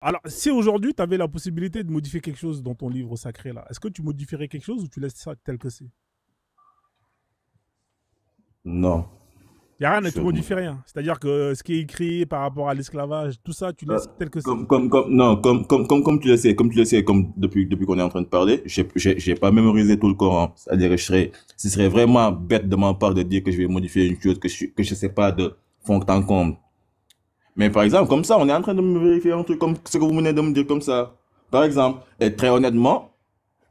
Alors, si aujourd'hui, tu avais la possibilité de modifier quelque chose dans ton livre sacré, là, est-ce que tu modifierais quelque chose ou tu laisses ça tel que c'est? Non. Il n'y a rien, tu Je- modifies rien. C'est-à-dire que ce qui est écrit par rapport à l'esclavage, tout ça, tu Euh, laisses tel que c'est. non, comme tu le sais, comme depuis qu'on est en train de parler, j'ai pas mémorisé tout le Coran. C'est-à-dire, ce serait vraiment bête de ma part de dire que je vais modifier une chose que je sais pas de fond en comble. Mais par exemple, comme ça, on est en train de me vérifier un truc comme ce que vous venez de me dire comme ça. Par exemple, et très honnêtement,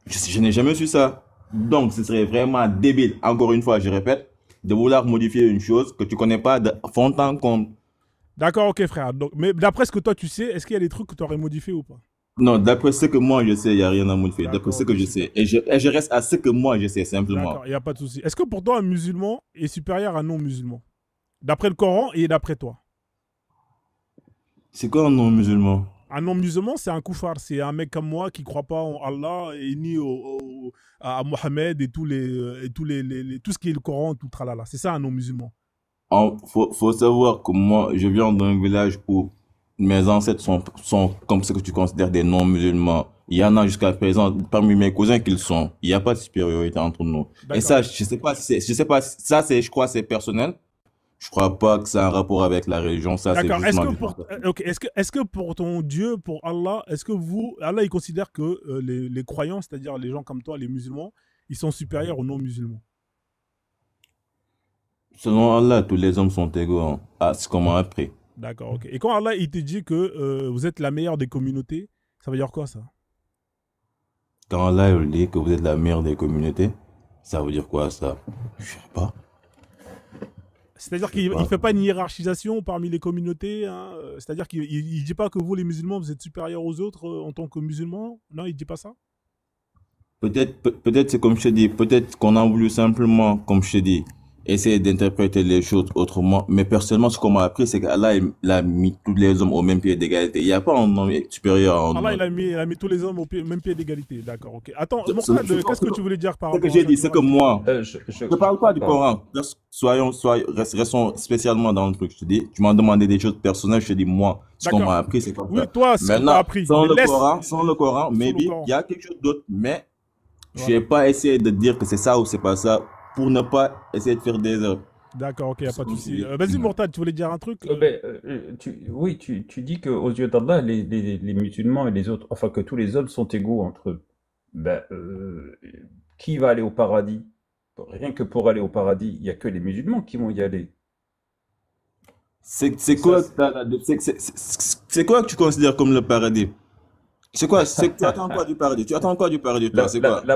je n'ai jamais su ça. Donc, ce serait vraiment débile, encore une fois, je répète, de vouloir modifier une chose que tu connais pas de fond en comble. D'accord, ok, frère. Donc, mais d'après ce que toi, tu sais, est-ce qu'il y a des trucs que tu aurais modifiés ou pas? Non, d'après ce que moi je sais, il n'y a rien à modifier. D'après D'accord, ce ok, que je sais. super. Et je reste à ce que moi je sais, simplement. D'accord, il n'y a pas de souci. Est-ce que pour toi, un musulman est supérieur à un non-musulman? D'après le Coran et d'après toi? C'est quoi un non-musulman? Un non-musulman, c'est un koufar. C'est un mec comme moi qui ne croit pas en Allah et ni à Mohamed et tout ce qui est le Coran, tout tralala. C'est ça un non-musulman. Faut savoir que moi, je viens d'un village où mes ancêtres sont comme ce que tu considères des non-musulmans. Il y en a jusqu'à présent, parmi mes cousins qu'ils sont. Il n'y a pas de supériorité entre nous. Et D'accord. ça, je sais pas, ça c'est, je crois, c'est personnel. Je crois pas que ça a un rapport avec la religion. Ça, c'est D'accord. justement du temps. Ok, est-ce que pour ton Dieu, pour Allah, est-ce que Allah, il considère que les croyants, c'est-à-dire les gens comme toi, les musulmans, ils sont supérieurs aux non-musulmans? Selon Allah, tous les hommes sont égaux, hein. Ah, c'est comment après. D'accord, ok. Et quand Allah, il te dit que vous êtes la meilleure des communautés, ça veut dire quoi ça? Quand Allah il dit que vous êtes la meilleure des communautés, ça veut dire quoi ça? Je sais pas. C'est-à-dire Je sais qu'il ne pas. fait pas une hiérarchisation parmi les communautés, hein, c'est-à-dire qu'il ne dit pas que vous, les musulmans, vous êtes supérieurs aux autres en tant que musulmans. Non, il ne dit pas ça. Peut-être c'est comme je te dis, peut-être qu'on a voulu simplement, comme je te dis, essayer d'interpréter les choses autrement. Mais personnellement, ce qu'on m'a appris, c'est qu'Allah, il a mis tous les hommes au même pied d'égalité. Il n'y a pas un homme supérieur à un Allah, autre. il a mis tous les hommes au même pied d'égalité. D'accord, ok. Attends, Je Mortad, qu'est-ce pense que que tu voulais dire par ce que rapport à j'ai ça? dit, Tu c'est m'as que dit. moi, je Je parle pas du pardon. Coran. Restons spécialement dans le truc. Je te dis, tu m'as demandé des choses personnelles. Je te dis, moi, ce qu'on D'accord. m'a appris, c'est comme Oui, ça. toi, ce qu'on t'a Maintenant, appris. Mais laisse sans le Coran, sur le maybe, il Coran. y a quelque chose d'autre. Mais je vais Voilà. pas essayer de dire que c'est ça ou c'est pas ça pour ne pas essayer de faire des erreurs. D'accord, ok, il n'y a C'est pas de comme si, souci. Vas-y, Mortad, tu voulais dire un truc? Oui, tu dis qu'aux yeux d'Allah, les musulmans et les autres, enfin que tous les hommes sont égaux entre eux. Ben, qui va aller au paradis? Rien que pour aller au paradis, il n'y a que les musulmans qui vont y aller. c'est Et ça, quoi, c'est quoi que tu considères comme le paradis? Tu attends quoi du paradis? Tu attends quoi du paradis, toi? C'est quoi? Le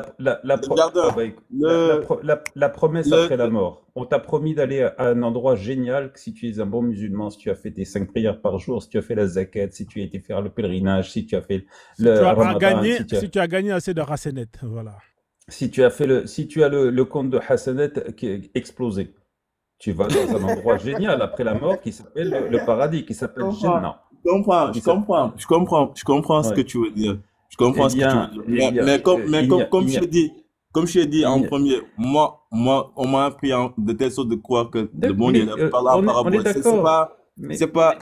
Ah jardin, bah, écoute, le, la promesse le, après la mort. On t'a promis d'aller à un endroit génial que si tu es un bon musulman, si tu as fait tes 5 prières par jour, si tu as fait la zakat, si tu as été faire le pèlerinage, si tu as fait Si tu le as ramadan, gagné, si tu as gagné assez de racenet, voilà. si tu as le compte de Hassanet qui est explosé, tu vas dans un endroit génial après la mort qui s'appelle le paradis, qui s'appelle comprends, Jannah. Qui s'appelle- je comprends ce que ouais. tu veux dire. Je Eh comprends ce que tu veux bien, dire. eh bien, Comme je t'ai dit, il en n'y a, premier, on m'a appris de telle sorte de croire que le bon Dieu mais par là, par on est rapport, d'accord. c'est Mais pas,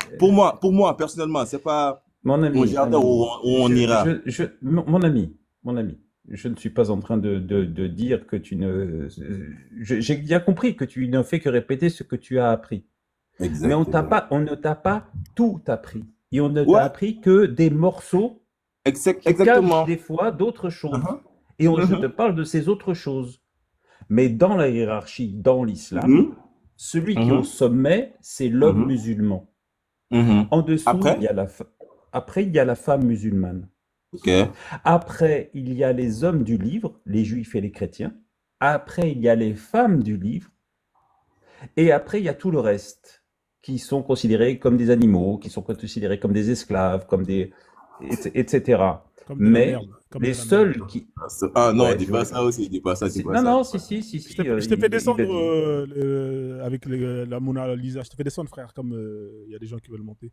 pour moi, personnellement, c'est pas un jardin où où on ira. mon ami, je ne suis pas en train de dire que tu ne. J'ai bien compris que tu ne fais que répéter ce que tu as appris. Mais Exactement. on ne t'a pas tout appris. Et on ne t'a Ouais, appris que des morceaux qui cachent exactement. des fois d'autres choses. Mhm, Je te mhm, parle de ces autres choses. Mais dans la hiérarchie, dans l'islam, mhm, celui qui est au mhm, sommet, c'est l'homme mhm, musulman. mhm. En dessous, Après, après, il y a la femme musulmane. ok. Après, il y a les hommes du livre, les juifs et les chrétiens. Après, il y a les femmes du livre. Et après, il y a tout le reste, qui sont considérés comme des animaux, qui sont considérés comme des esclaves, etc. Comme de la Mais merde. Comme de les la merde. seuls qui... Ah non, Ouais, dis pas ça aussi, dis pas ça, dis pas Non, ça, non, dis pas ça. Je t'ai fait il descendre a dit. avec la Mona Lisa. Je t'ai fait descendre, frère, comme il y a des gens qui veulent monter.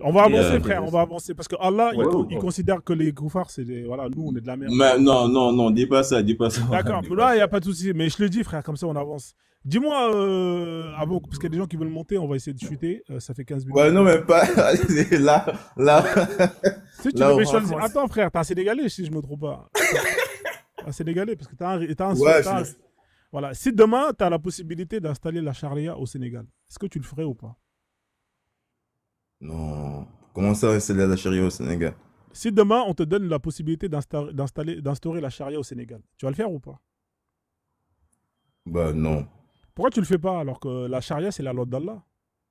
On va Et, avancer, frère, on va avancer. Parce que Allah, ouais, il considère que les koufars, c'est des... Voilà, nous, on est de la merde. Mais non, non, non, dis pas ça, dis pas ça. D'accord, Dis mais pas là, il n'y ça. a pas de souci. Mais je le dis, frère, comme ça, on avance. Dis-moi, avant, parce qu'il y a des gens qui veulent monter, on va essayer de chuter. Ça fait 15 minutes. Ouais, non, mais pas. Là, là, Si tu là, devais choisir. franchement. Attends, frère, t'es un Sénégalais, si je me trompe pas. Un Sénégalais, parce que Ouais, Voilà. Si demain, tu as la possibilité d'installer la charia au Sénégal, est-ce que tu le ferais ou pas? non. Comment ça, c'est la charia au Sénégal? Si demain, on te donne la possibilité d'instaurer la charia au Sénégal, tu vas le faire ou pas? Bah, non. Pourquoi tu le fais pas alors que la charia, c'est la loi d'Allah?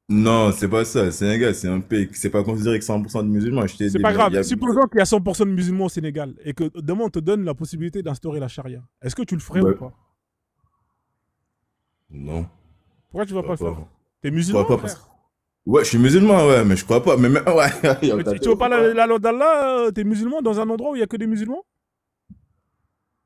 Non, c'est pas ça. Le Sénégal, c'est un pays qui c'est pas considéré que 100% de musulmans. Je t'ai C'est dit, pas mais il y grave. a. Si par exemple, il y a 100% de musulmans au Sénégal et que demain, on te donne la possibilité d'instaurer la charia, est-ce que tu le ferais ou Bah, pas? non, Pourquoi tu je vas pas crois le faire? pas. T'es Je crois musulman, pas parce que. frère. Ouais, je suis musulman, ouais, mais je crois pas. Mais ouais, Mais t'as tu veux tort pas ou pas? la loi d'Allah, t'es musulman dans un endroit où il y a que des musulmans?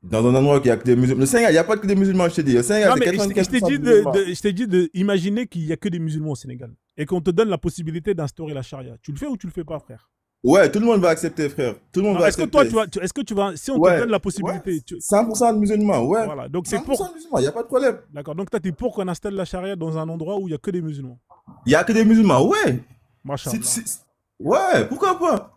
Dans un endroit où il y a que des musulmans. Le Sénégal, il n'y a pas que des musulmans, je t'ai dit. Le Sénégal, Non, c'est mais je t'ai 95% dit de musulmans. je t'ai dit de imaginer qu'il y a que des musulmans au Sénégal et qu'on te donne la possibilité d'instaurer la charia. Tu le fais ou tu le fais pas, frère? Ouais, tout le monde va accepter, frère. Tout le monde Non, va est-ce que toi, accepter. est-ce que tu vas, si on te Ouais, donne la ouais. possibilité, 100% de musulmans, ouais. voilà. Donc c'est 100% pour, de musulmans, il n'y a pas de problème. d'accord. Donc toi, t'es pour qu'on installe la charia dans un endroit où il y a que des musulmans. Il n'y a que des musulmans, ouais. Mashallah, Ouais, pourquoi pas?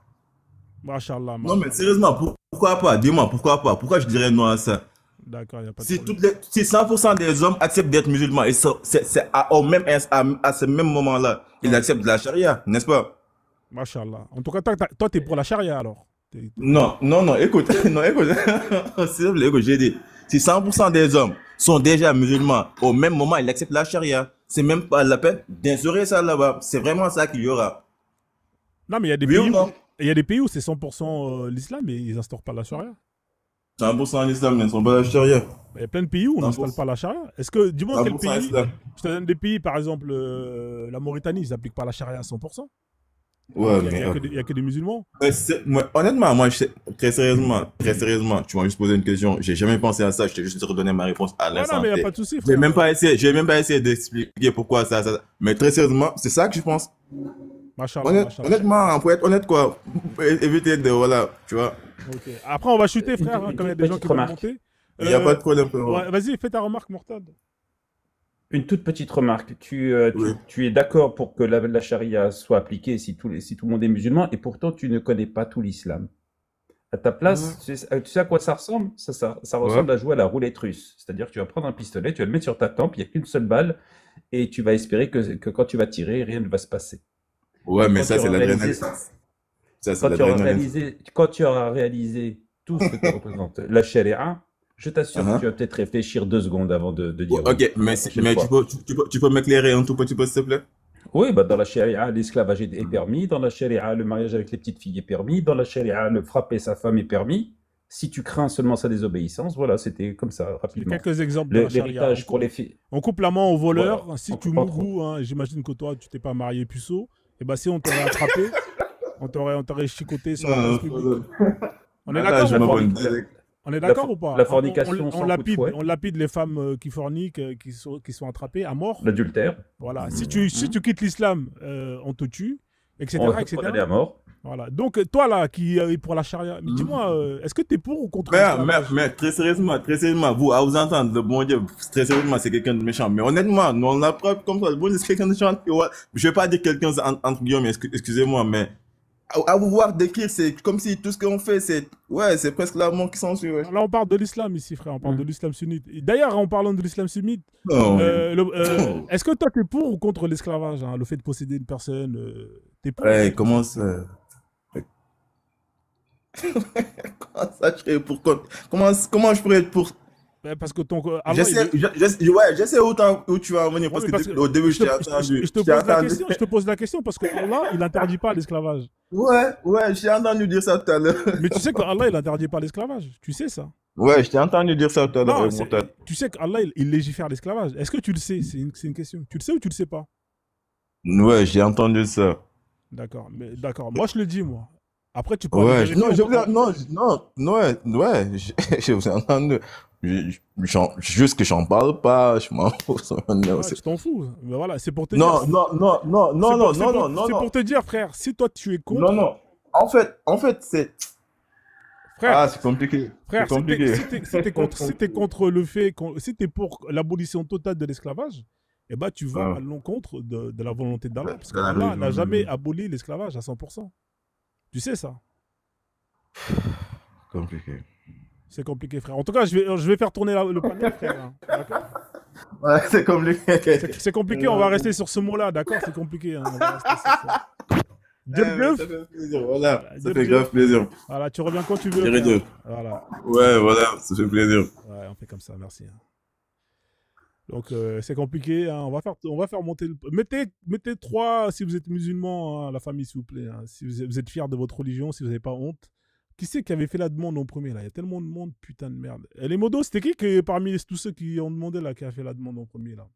mashallah, Non, mais mashallah. sérieusement, pourquoi pas? Dis-moi, pourquoi pas? Pourquoi je dirais non à ça? D'accord, il y a pas de Si, problème. si 100% des hommes acceptent d'être musulmans, et c'est à ce même moment-là, ils Ouais. acceptent la charia, n'est-ce pas? Mashallah. En tout cas, toi, t'es pour la charia alors. Non, non, non, écoute, non, écoute, s'il te plaît, écoute, j'ai dit, si 100% des hommes sont déjà musulmans, au même moment, ils acceptent la charia. C'est même pas la peine d'instaurer ça là-bas. C'est vraiment ça qu'il y aura. Non, mais Oui ou non? il y a des pays où c'est 100% l'islam et ils instaurent pas la charia. 100% l'islam ne sont pas la charia. Il y a plein de pays où on n'installe 100%, pas la charia. Est-ce que, dis-moi quel 100% pays, islam. je te donne des pays, par exemple, la Mauritanie, ils n'appliquent pas la charia à 100%. Alors Ouais, qu'il mais y a que des musulmans. honnêtement, moi, très sérieusement, tu m'as juste posé une question. J'ai jamais pensé à ça. Je t'ai juste redonné ma réponse à Ouais, non, l'instant mais il n'y a T. pas de souci, frère. J'ai même pas essayé d'expliquer pourquoi ça. Mais très sérieusement, c'est ça que je pense. Mashallah, mashallah. Honnêtement, pour être honnête, quoi, pour éviter de, voilà, tu vois. Ok. Après, on va chuter, frère, hein, Une quand il y a toute des gens petite qui veulent remarque. monter. Il n'y a pas de problème, frérot. Ouais, vas-y, fais ta remarque, Mortad. Une toute petite remarque. Oui. Tu es d'accord pour que la charia soit appliquée si tout le monde est musulman et pourtant tu ne connais pas tout l'islam. À ta place, tu sais à quoi ça ressemble? Ça ressemble à jouer à la roulette russe. C'est-à-dire que tu vas prendre un pistolet, tu vas le mettre sur ta tempe, il n'y a qu'une seule balle et tu vas espérer que quand tu vas tirer, rien ne va se passer. Ouais, Et mais quand ça, tu c'est auras l'adrénaline. réalisé, Ça, c'est quand tu auras l'adrénaline. réalisé, quand tu auras réalisé tout ce que représente la charia, je t'assure que Uh-huh. tu vas peut-être réfléchir 2 secondes avant de dire oui. Ok, mais, La prochaine mais fois. tu peux m'éclairer un tout petit peu, s'il te plaît? Oui, bah dans la charia, l'esclavage est permis. Dans la charia, le mariage avec les petites filles est permis. Dans la charia, le frapper sa femme est permis. Si tu crains seulement sa désobéissance, voilà, c'était comme ça, J'ai rapidement. quelques exemples de la charia. L'héritage pour les filles. On coupe la main au voleur. Voilà, Si on tu coupe entre mougou, hein, j'imagine que toi, tu t'es pas marié puceau. Et bah, si on t'aurait attrapé, on t'aurait chicoté sur la place publique. On est Là, d'accord je ou La, me pas? bonne forni- la- direct. On est la d'accord for- ou pas? la fornication On sans coup de fouet, lapide les femmes qui forniquent, qui sont attrapées à mort. l'adultère, Voilà. Si tu quittes l'islam, on te tue, etc., on etc. condamné à mort. Voilà. Donc, toi, là, qui est pour la charia, dis-moi, est-ce que tu es pour ou contre l'esclavage? Mais très sérieusement, vous, à vous entendre, le bon Dieu, très sérieusement, c'est quelqu'un de méchant. Mais honnêtement, nous, on l'a preuve comme ça. Le bon Dieu, c'est quelqu'un de méchant. Ouais. Je vais pas dire quelqu'un entre guillemets, excusez-moi, mais à vous voir décrire, c'est comme si tout ce qu'on fait, c'est presque la mort qui s'ensuit, ouais. Là, on parle de l'islam ici, frère. On parle de Mm. l'islam sunnite. Et d'ailleurs, en parlant de l'islam sunnite, Non, est-ce que toi, tu es pour ou contre l'esclavage, hein, le fait de posséder une personne t'es pour ou ouais, contre? comment ça? Comment ça, je serais pour contre? Comment je pourrais être pour? Parce que Allah, J'essaie autant où tu vas en venir Ouais, parce mais que au début, je t'ai entendu. je te pose la question, je te pose la question parce que Allah, il n'interdit pas l'esclavage. Ouais, j'ai entendu dire ça tout à l'heure. Mais tu sais que Allah, il n'interdit pas l'esclavage. Tu sais ça? Ouais, je t'ai entendu dire ça tout à l'heure, Non, Mortal. tu sais qu'Allah, il légifère l'esclavage. Est-ce que tu le sais? C'est une question. Tu le sais ou tu le sais pas? Ouais, j'ai entendu ça. D'accord. Mais d'accord. Moi, je le dis, moi. Après, tu peux aller Ouais, vérifier. non, je vous ai, non, non, ouais, ouais, je vous ai entendu. Juste que j'en parle pas, je m'en fous. Non, Ouais, tu t'en fous. Mais voilà, c'est pour te dire. non, non, non, non, non, non, non, non, non, C'est pour non, te dire, frère, si toi tu es non, contre, non. En fait, c'est, frère, c'est compliqué, c'est frère, compliqué. si t'es contre le fait, si t'es pour l'abolition totale de l'esclavage, eh ben, tu vas à Ouais, l'encontre de la volonté d'Allah. Parce dans la qu'Allah religion n'a jamais musulmane. aboli l'esclavage à 100%. Tu sais ça. Compliqué. C'est compliqué, frère. En tout cas, je vais faire tourner le panel, frère, hein. D'accord? Ouais, c'est compliqué. C'est compliqué, on va rester sur ce mot-là, d'accord? C'est compliqué, hein, on va rester sur ça. Mais ça Djurguf, fait plaisir, voilà. voilà, Ça fait Djurguf. grave plaisir. Voilà, tu reviens quand tu veux, Jerry frère. Dieu. Voilà. Ouais, voilà, ça fait plaisir. Ouais, on fait comme ça, merci, hein. Donc, c'est compliqué, hein. On va faire monter le... Mettez 3 si vous êtes musulman, hein, la famille, s'il vous plaît, hein. Si vous êtes fiers de votre religion, si vous n'avez pas honte. Qui c'est qui avait fait la demande en premier, là? Il y a tellement de monde, putain de merde. Et les modos, c'était qui parmi tous ceux qui ont demandé, là, qui a fait la demande en premier, là?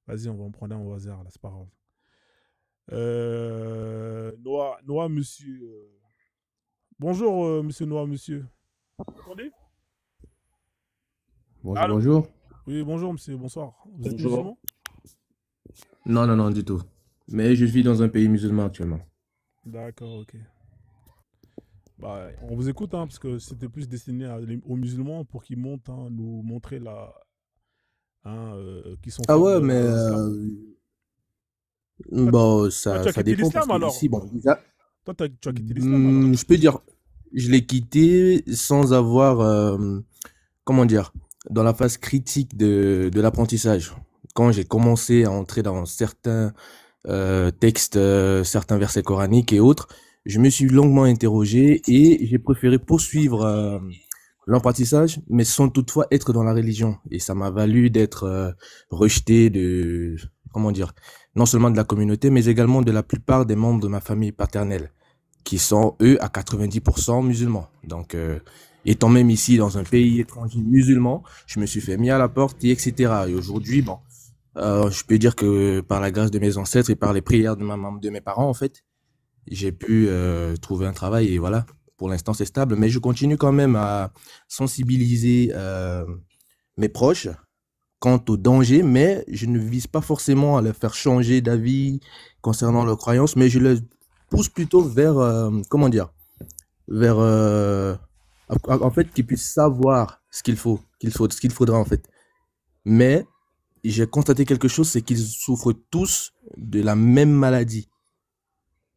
Vas-y, on va en prendre un au hasard, là, c'est pas grave. Noah, monsieur. Bonjour, monsieur Noah, monsieur. Vous m'entendez? Bonjour, Allô? bonjour. Oui, bonjour, monsieur, bonsoir. Vous êtes Bonjour. musulman? Non, non, non, du tout. Mais je vis dans un pays musulman actuellement. D'accord, ok. Bah, on vous écoute, hein, parce que c'était plus destiné aux musulmans pour qu'ils montent, hein, nous montrer qu'ils sont Ah fiers ouais, mais de l'islam. Toi, bon, tu ça, as ça quitté dépend parce l'islam que alors? ici, bon, déjà, Toi, tu as quitté l'islam alors? je peux dire, je l'ai quitté sans avoir, comment dire, dans la phase critique de l'apprentissage. Quand j'ai commencé à entrer dans certains textes, certains versets coraniques et autres, je me suis longuement interrogé et j'ai préféré poursuivre l'apprentissage, mais sans toutefois être dans la religion. Et ça m'a valu d'être rejeté de, comment dire, non seulement de la communauté, mais également de la plupart des membres de ma famille paternelle, qui sont, eux, à 90% musulmans. Donc, étant même ici dans un pays étranger musulman, je me suis fait mis à la porte, et etc. Et aujourd'hui, bon, je peux dire que par la grâce de mes ancêtres et par les prières de ma maman, de mes parents, en fait, j'ai pu trouver un travail et voilà. Pour l'instant, c'est stable, mais je continue quand même à sensibiliser mes proches quant au danger, mais je ne vise pas forcément à les faire changer d'avis concernant leurs croyances, mais je les pousse plutôt vers, comment dire, vers, en fait, qu'ils puissent savoir ce ce qu'il faudra en fait. Mais j'ai constaté quelque chose, c'est qu'ils souffrent tous de la même maladie.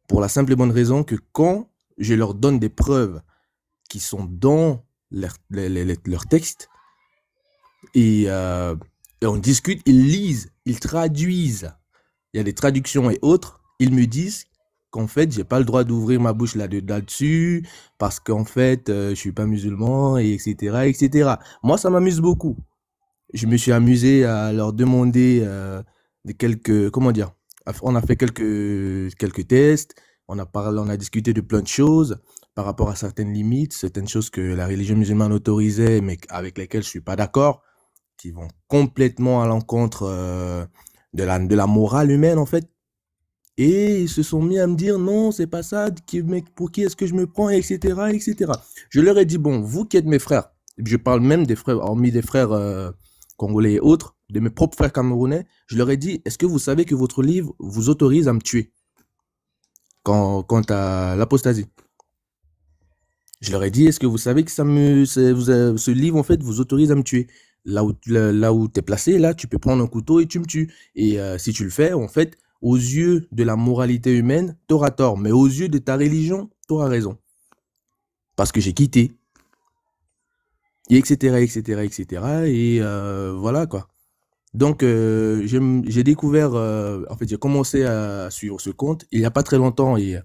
Pour la simple et bonne raison que quand je leur donne des preuves qui sont dans leurs textes et on discute, ils lisent, ils traduisent. Il y a des traductions et autres. Ils me disent qu'en fait, j'ai pas le droit d'ouvrir ma bouche là-dessus parce qu'en fait, je suis pas musulman, et etc., etc. Moi, ça m'amuse beaucoup. Je me suis amusé à leur demander comment dire, on a fait quelques tests, on a parlé, on a discuté de plein de choses par rapport à certaines limites, certaines choses que la religion musulmane autorisait, mais avec lesquelles je suis pas d'accord, qui vont complètement à l'encontre de la morale humaine en fait. Et ils se sont mis à me dire non, c'est pas ça, mec, pour qui est-ce que je me prends, etc., etc. Je leur ai dit bon, vous qui êtes mes frères, je parle même des frères, hormis des frères congolais et autres, de mes propres frères camerounais, je leur ai dit, est-ce que vous savez que votre livre vous autorise à me tuer quant à l'apostasie? Je leur ai dit, est-ce que vous savez que ce livre, en fait, vous autorise à me tuer? Là où t'es placé, là, tu peux prendre un couteau et tu me tues. Et si tu le fais, en fait, aux yeux de la moralité humaine, t'auras tort. Mais aux yeux de ta religion, t'auras raison. Parce que j'ai quitté. Et etc., etc., etc. Et voilà, quoi. Donc, j'ai découvert, en fait, j'ai commencé à suivre ce compte il n'y a pas très longtemps et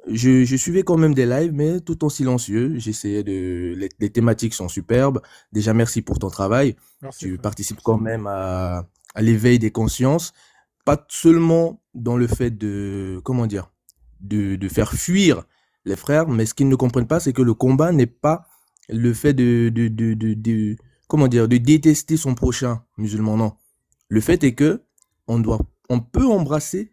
je suivais quand même des lives, mais tout en silencieux. J'essayais les thématiques sont superbes. Déjà, merci pour ton travail. Merci, Tu frère. participes quand même à l'éveil des consciences. Pas seulement dans le fait de, comment dire, de faire fuir les frères, mais ce qu'ils ne comprennent pas, c'est que le combat n'est pas le fait comment dire, de détester son prochain musulman, non. Le fait est que on peut embrasser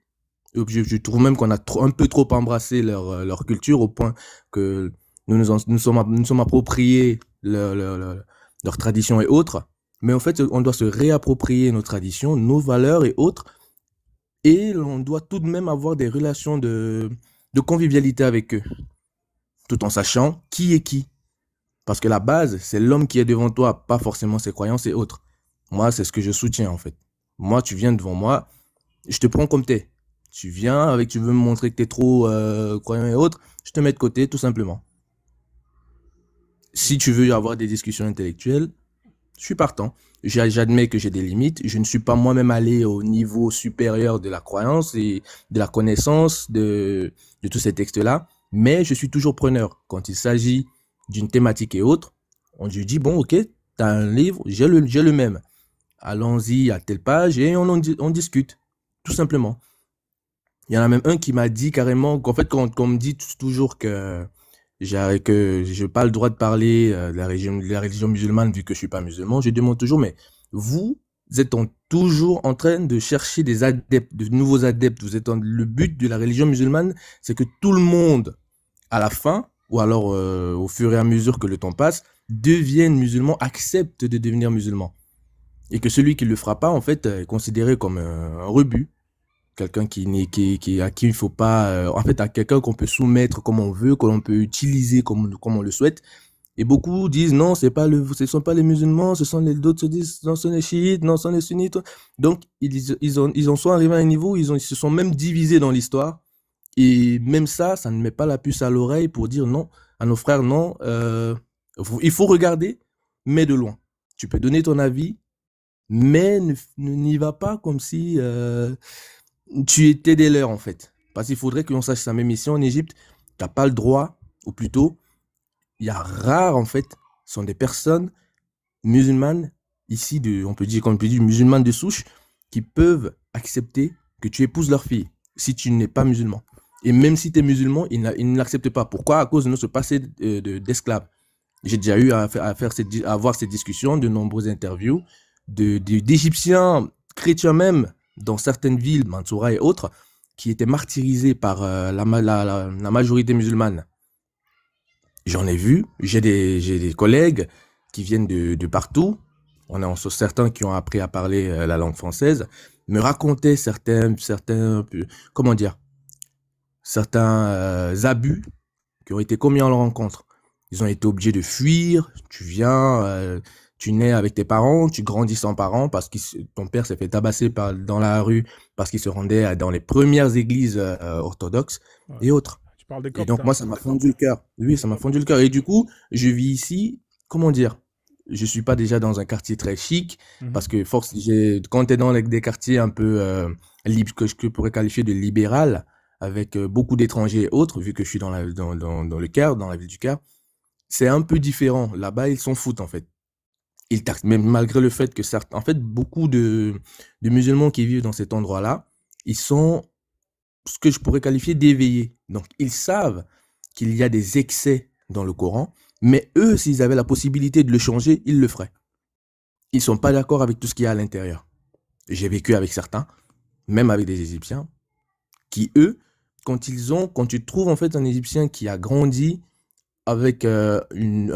Je trouve même qu'on a un peu trop embrassé leur culture au point que nous sommes appropriés leurs traditions et autres. Mais en fait, on doit se réapproprier nos traditions, nos valeurs et autres. Et on doit tout de même avoir des relations de convivialité avec eux, tout en sachant qui est qui. Parce que la base, c'est l'homme qui est devant toi, pas forcément ses croyances et autres. Moi, c'est ce que je soutiens en fait. Moi, tu viens devant moi, je te prends comme t'es. Tu viens tu veux me montrer que t'es trop croyant et autres, je te mets de côté tout simplement. Si tu veux avoir des discussions intellectuelles, je suis partant. J'admets que j'ai des limites. Je ne suis pas moi-même allé au niveau supérieur de la croyance et de la connaissance de tous ces textes-là, mais je suis toujours preneur. Quand il s'agit d'une thématique et autre, on lui dit, bon, ok, t'as un livre, j'ai le même. Allons-y à telle page et on discute, tout simplement. Il y en a même un qui m'a dit carrément qu'en fait, quand on me dit toujours que je n'ai pas le droit de parler de la religion musulmane vu que je suis pas musulman, je demande toujours, mais vous êtes toujours en train de chercher des adeptes, de nouveaux adeptes. Le but de la religion musulmane, c'est que tout le monde, à la fin, ou alors au fur et à mesure que le temps passe, devienne musulman, accepte de devenir musulman. Et que celui qui le fera pas, en fait, est considéré comme un rebut. Quelqu'un à qui il faut pas, en fait, à quelqu'un qu'on peut soumettre comme on veut, qu'on peut utiliser comme on le souhaite. Et beaucoup disent non, ce sont pas les musulmans, d'autres se disent non, ce sont les chiites, non, ce sont les sunnites. Donc, ils en sont arrivés à un niveau où ils se sont même divisés dans l'histoire. Et même ça ne met pas la puce à l'oreille pour dire non à nos frères, non, il faut regarder, mais de loin. Tu peux donner ton avis, mais n'y va pas comme si tu étais des leurs, en fait. Parce qu'il faudrait que l'on sache ça. Même ici en Égypte, tu n'as pas le droit, ou plutôt, il y a rare, en fait, sont des personnes musulmanes, ici, on peut dire musulmanes de souche, qui peuvent accepter que tu épouses leur fille, si tu n'es pas musulman. Et même si tu es musulman, ils ne l'acceptent pas. Pourquoi? À cause de notre passé d'esclaves. J'ai déjà eu à avoir ces discussions, de nombreuses interviews, d'Égyptiens chrétiens même, dans certaines villes, Mansoura et autres, qui étaient martyrisés par la majorité musulmane. J'en ai vu, j'ai des collègues qui viennent de partout, on a certains qui ont appris à parler la langue française, me racontaient certains abus qui ont été commis en leur rencontre. Ils ont été obligés de fuir, tu nais avec tes parents, tu grandis sans parents parce que ton père s'est fait tabasser dans la rue parce qu'il se rendait dans les premières églises orthodoxes et autres. Tu parles des Et Coptes, donc moi, ça m'a fondu le cœur. Oui, ça m'a fondu le cœur. Et du coup, je vis ici, comment dire, je suis pas déjà dans un quartier très chic parce que quand tu es dans des quartiers un peu que je pourrais qualifier de libéral, avec beaucoup d'étrangers et autres, vu que je suis dans le Caire, dans la ville du Caire, c'est un peu différent. Là-bas, ils s'en foutent en fait. Même malgré le fait que en fait, beaucoup de musulmans qui vivent dans cet endroit-là, ils sont ce que je pourrais qualifier d'éveillés. Donc, ils savent qu'il y a des excès dans le Coran, mais eux, s'ils avaient la possibilité de le changer, ils le feraient. Ils sont pas d'accord avec tout ce qu'il y a à l'intérieur. J'ai vécu avec certains, même avec des Égyptiens, qui eux, quand tu trouves en fait un Égyptien qui a grandi avec un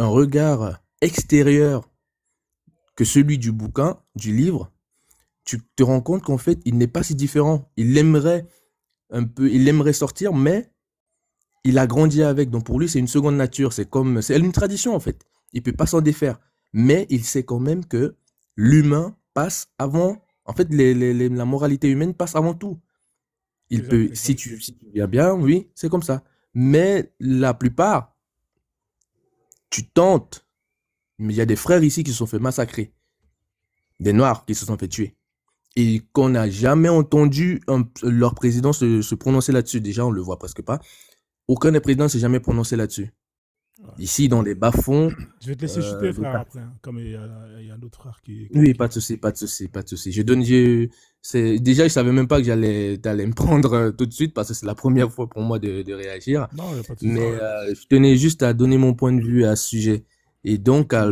regard extérieur que celui du bouquin, du livre, tu te rends compte qu'en fait, il n'est pas si différent. Il aimerait sortir, mais il a grandi avec. Donc pour lui, c'est une seconde nature. C'est une tradition en fait. Il peut pas s'en défaire. Mais il sait quand même que l'humain passe avant. En fait, la moralité humaine passe avant tout. Si tu viens bien, oui, c'est comme ça. Mais la plupart, tu tentes. Mais il y a des frères ici qui se sont fait massacrer. Des Noirs qui se sont fait tuer. Et qu'on n'a jamais entendu leur président se prononcer là-dessus. Déjà, on le voit presque pas. Aucun des présidents s'est jamais prononcé là-dessus. Ouais. Ici, dans des bas-fonds. Je vais te laisser chuter, frère, après. Hein, comme il y a un autre frère qui... Oui, pas de souci. Déjà, je savais même pas que t'allais me prendre tout de suite parce que c'est la première fois pour moi de réagir. Non, il n'y a pas de souci. Mais je tenais juste à donner mon point de vue à ce sujet. Et donc, à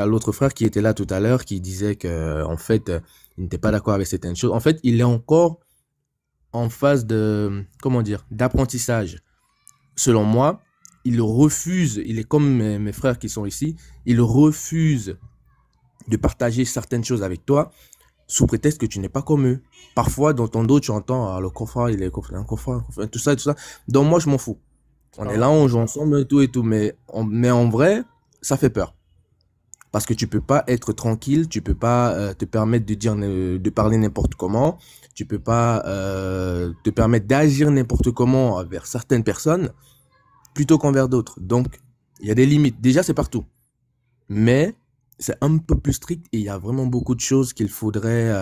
l'autre frère qui était là tout à l'heure, qui disait que, en fait, il n'était pas d'accord avec certaines choses. En fait, il est encore en phase de, comment dire, d'apprentissage. Selon moi, il refuse, il est comme mes frères qui sont ici, il refuse de partager certaines choses avec toi sous prétexte que tu n'es pas comme eux. Parfois, dans ton dos, tu entends, ah, le coffre, il est un coffre, tout ça, tout ça. Donc moi, je m'en fous. On est là, on joue ensemble et tout, mais en vrai, ça fait peur. Parce que tu peux pas être tranquille, tu peux pas te permettre de dire, de parler n'importe comment, tu peux pas te permettre d'agir n'importe comment envers certaines personnes plutôt qu'envers d'autres. Donc, il y a des limites. Déjà, c'est partout. Mais c'est un peu plus strict et il y a vraiment beaucoup de choses qu'il faudrait...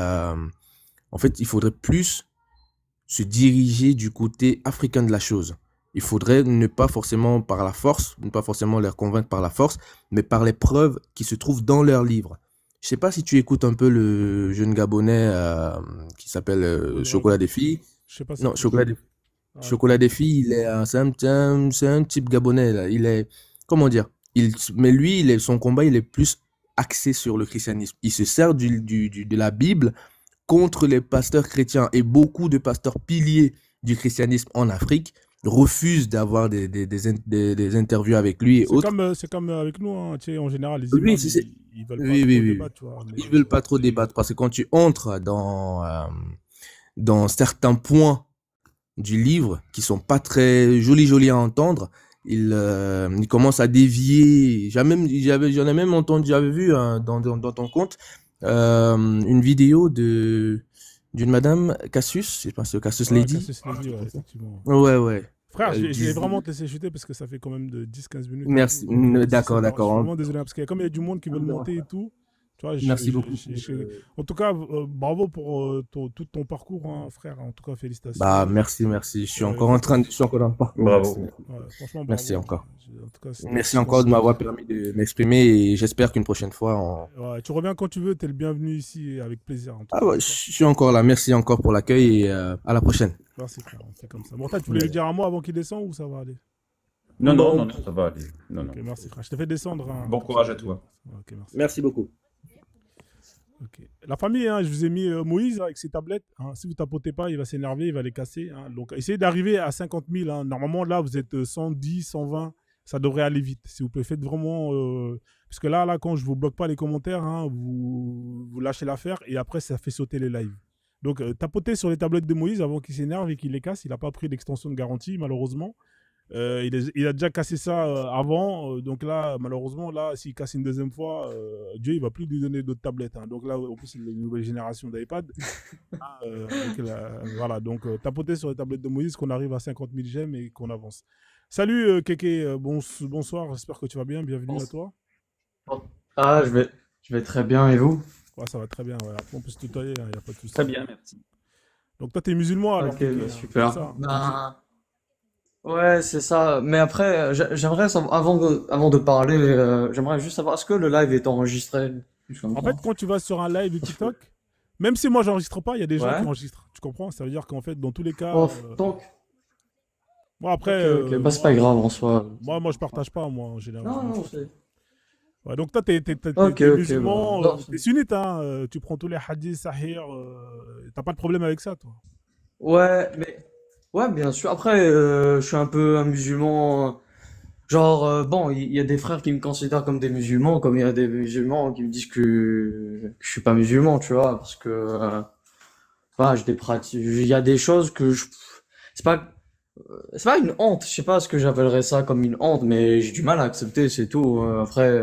en fait, il faudrait plus se diriger du côté africain de la chose. Il faudrait ne pas forcément par la force, ne pas forcément les convaincre par la force, mais par les preuves qui se trouvent dans leurs livres. Je sais pas si tu écoutes un peu le jeune Gabonais qui s'appelle Chocolat des filles. Je sais pas si Non, c'est- Chocolat des, Ah, Chocolat des filles, c'est un type Gabonais là. Il est, comment dire, mais lui, son combat, il est plus axé sur le christianisme. Il se sert de la Bible contre les pasteurs chrétiens et beaucoup de pasteurs piliers du christianisme en Afrique refusent d'avoir des interviews avec lui et autres. c'est comme avec nous, hein, tu sais, en général, les Oui, imams, c'est- ils veulent pas oui, trop oui, oui. débattre, tu vois. Ils veulent pas trop débattre parce que quand tu entres dans certains points du livre qui sont pas très jolis à entendre, il commence à dévier. J'en ai même entendu, j'avais vu hein, dans ton compte une vidéo d'une madame Cassius, je pense que Cassius Ouais, Lady. Cassius Lady, ouais, effectivement. Ouais. Frère, Elle je vais disait- vraiment te laisser chuter parce que ça fait quand même de 10-15 minutes. et Merci, tout. Donc, d'accord, je suis d'accord. vraiment désolé, hein, parce que comme il y a du monde qui veut le monter et tout, tu vois, Merci beaucoup. en tout cas, bravo pour tout ton parcours, hein, frère. En tout cas, félicitations. Bah, merci. Je suis Ouais, encore je suis encore dans le parcours. Bravo. Merci. Ouais, franchement, Merci bravo. encore. En tout cas, c'était- Merci encore de m'avoir permis de m'exprimer et j'espère qu'une prochaine fois Ouais, tu reviens quand tu veux, t'es le bienvenu ici et avec plaisir. En tout Ah cas. ouais, je suis encore là. Merci encore pour l'accueil et à la prochaine. Merci, frère. On fait comme ça. Bon, tu voulais le dire à moi avant qu'il descende ou ça va aller? Non, ça va aller. Non. Ok, merci, frère. Je t'ai fait descendre. Hein. Bon courage à toi. Ok, merci. Merci beaucoup. Ok. La famille, hein, je vous ai mis Moïse avec ses tablettes. Hein. Si vous tapotez pas, il va s'énerver, il va les casser. Hein. Donc, essayez d'arriver à 50 000. Hein. Normalement, là, vous êtes 110, 120. Ça devrait aller vite. S'il vous plaît, faites vraiment. Parce que là, quand je vous bloque pas les commentaires, hein, vous lâchez l'affaire et après, ça fait sauter les lives. Donc, tapotez sur les tablettes de Moïse avant qu'il s'énerve et qu'il les casse. Il n'a pas pris d'extension de garantie, malheureusement. Il a déjà cassé ça avant, donc là, malheureusement, là, s'il casse une deuxième fois, Dieu, il va plus lui donner d'autres tablettes. Hein. Donc là, en plus, c'est une nouvelle génération d'iPad. Voilà, donc tapotez sur les tablettes de Moïse, qu'on arrive à 50 000 j'aime et qu'on avance. Salut Kéké, bonsoir, j'espère que tu vas bien, bienvenue à toi. Ah, je vais très bien, et vous? Ouais, ça va très bien, ouais. Après, on peut se tutoyer, il n'y a pas de souci. Très bien, merci. Donc toi, t'es musulman alors Ok, Kéké, bah, hein, super. c'est ça Ben, ouais, c'est ça. Mais après, j'aimerais savoir, avant de parler, j'aimerais juste savoir, est-ce que le live est enregistré? Juste comme En ça. fait, quand tu vas sur un live de TikTok, même si moi j'enregistre pas, il y a des gens Ouais. qui enregistrent. Tu comprends? Ça veut dire qu'en fait, dans tous les cas. Oh, donc, Bon, après. ok, bah, c'est pas grave en soi. Moi, je partage pas, moi, en général. Non, c'est. Ouais, donc, toi, t'es Ok, musulman, bah, non, t'es sunnite, hein. Tu prends tous les hadiths, sahih. T'as pas de problème avec ça, toi? Ouais, mais. Ouais, bien sûr. Après, je suis un peu un musulman. Genre, bon, il y a des frères qui me considèrent comme des musulmans, comme il y a des musulmans qui me disent que je suis pas musulman, tu vois, parce que. Voilà, j'ai des pratiques. Il y a des choses que je. C'est pas. C'est pas une honte, je sais pas ce que j'appellerais ça comme une honte, mais j'ai du mal à accepter, c'est tout. Après,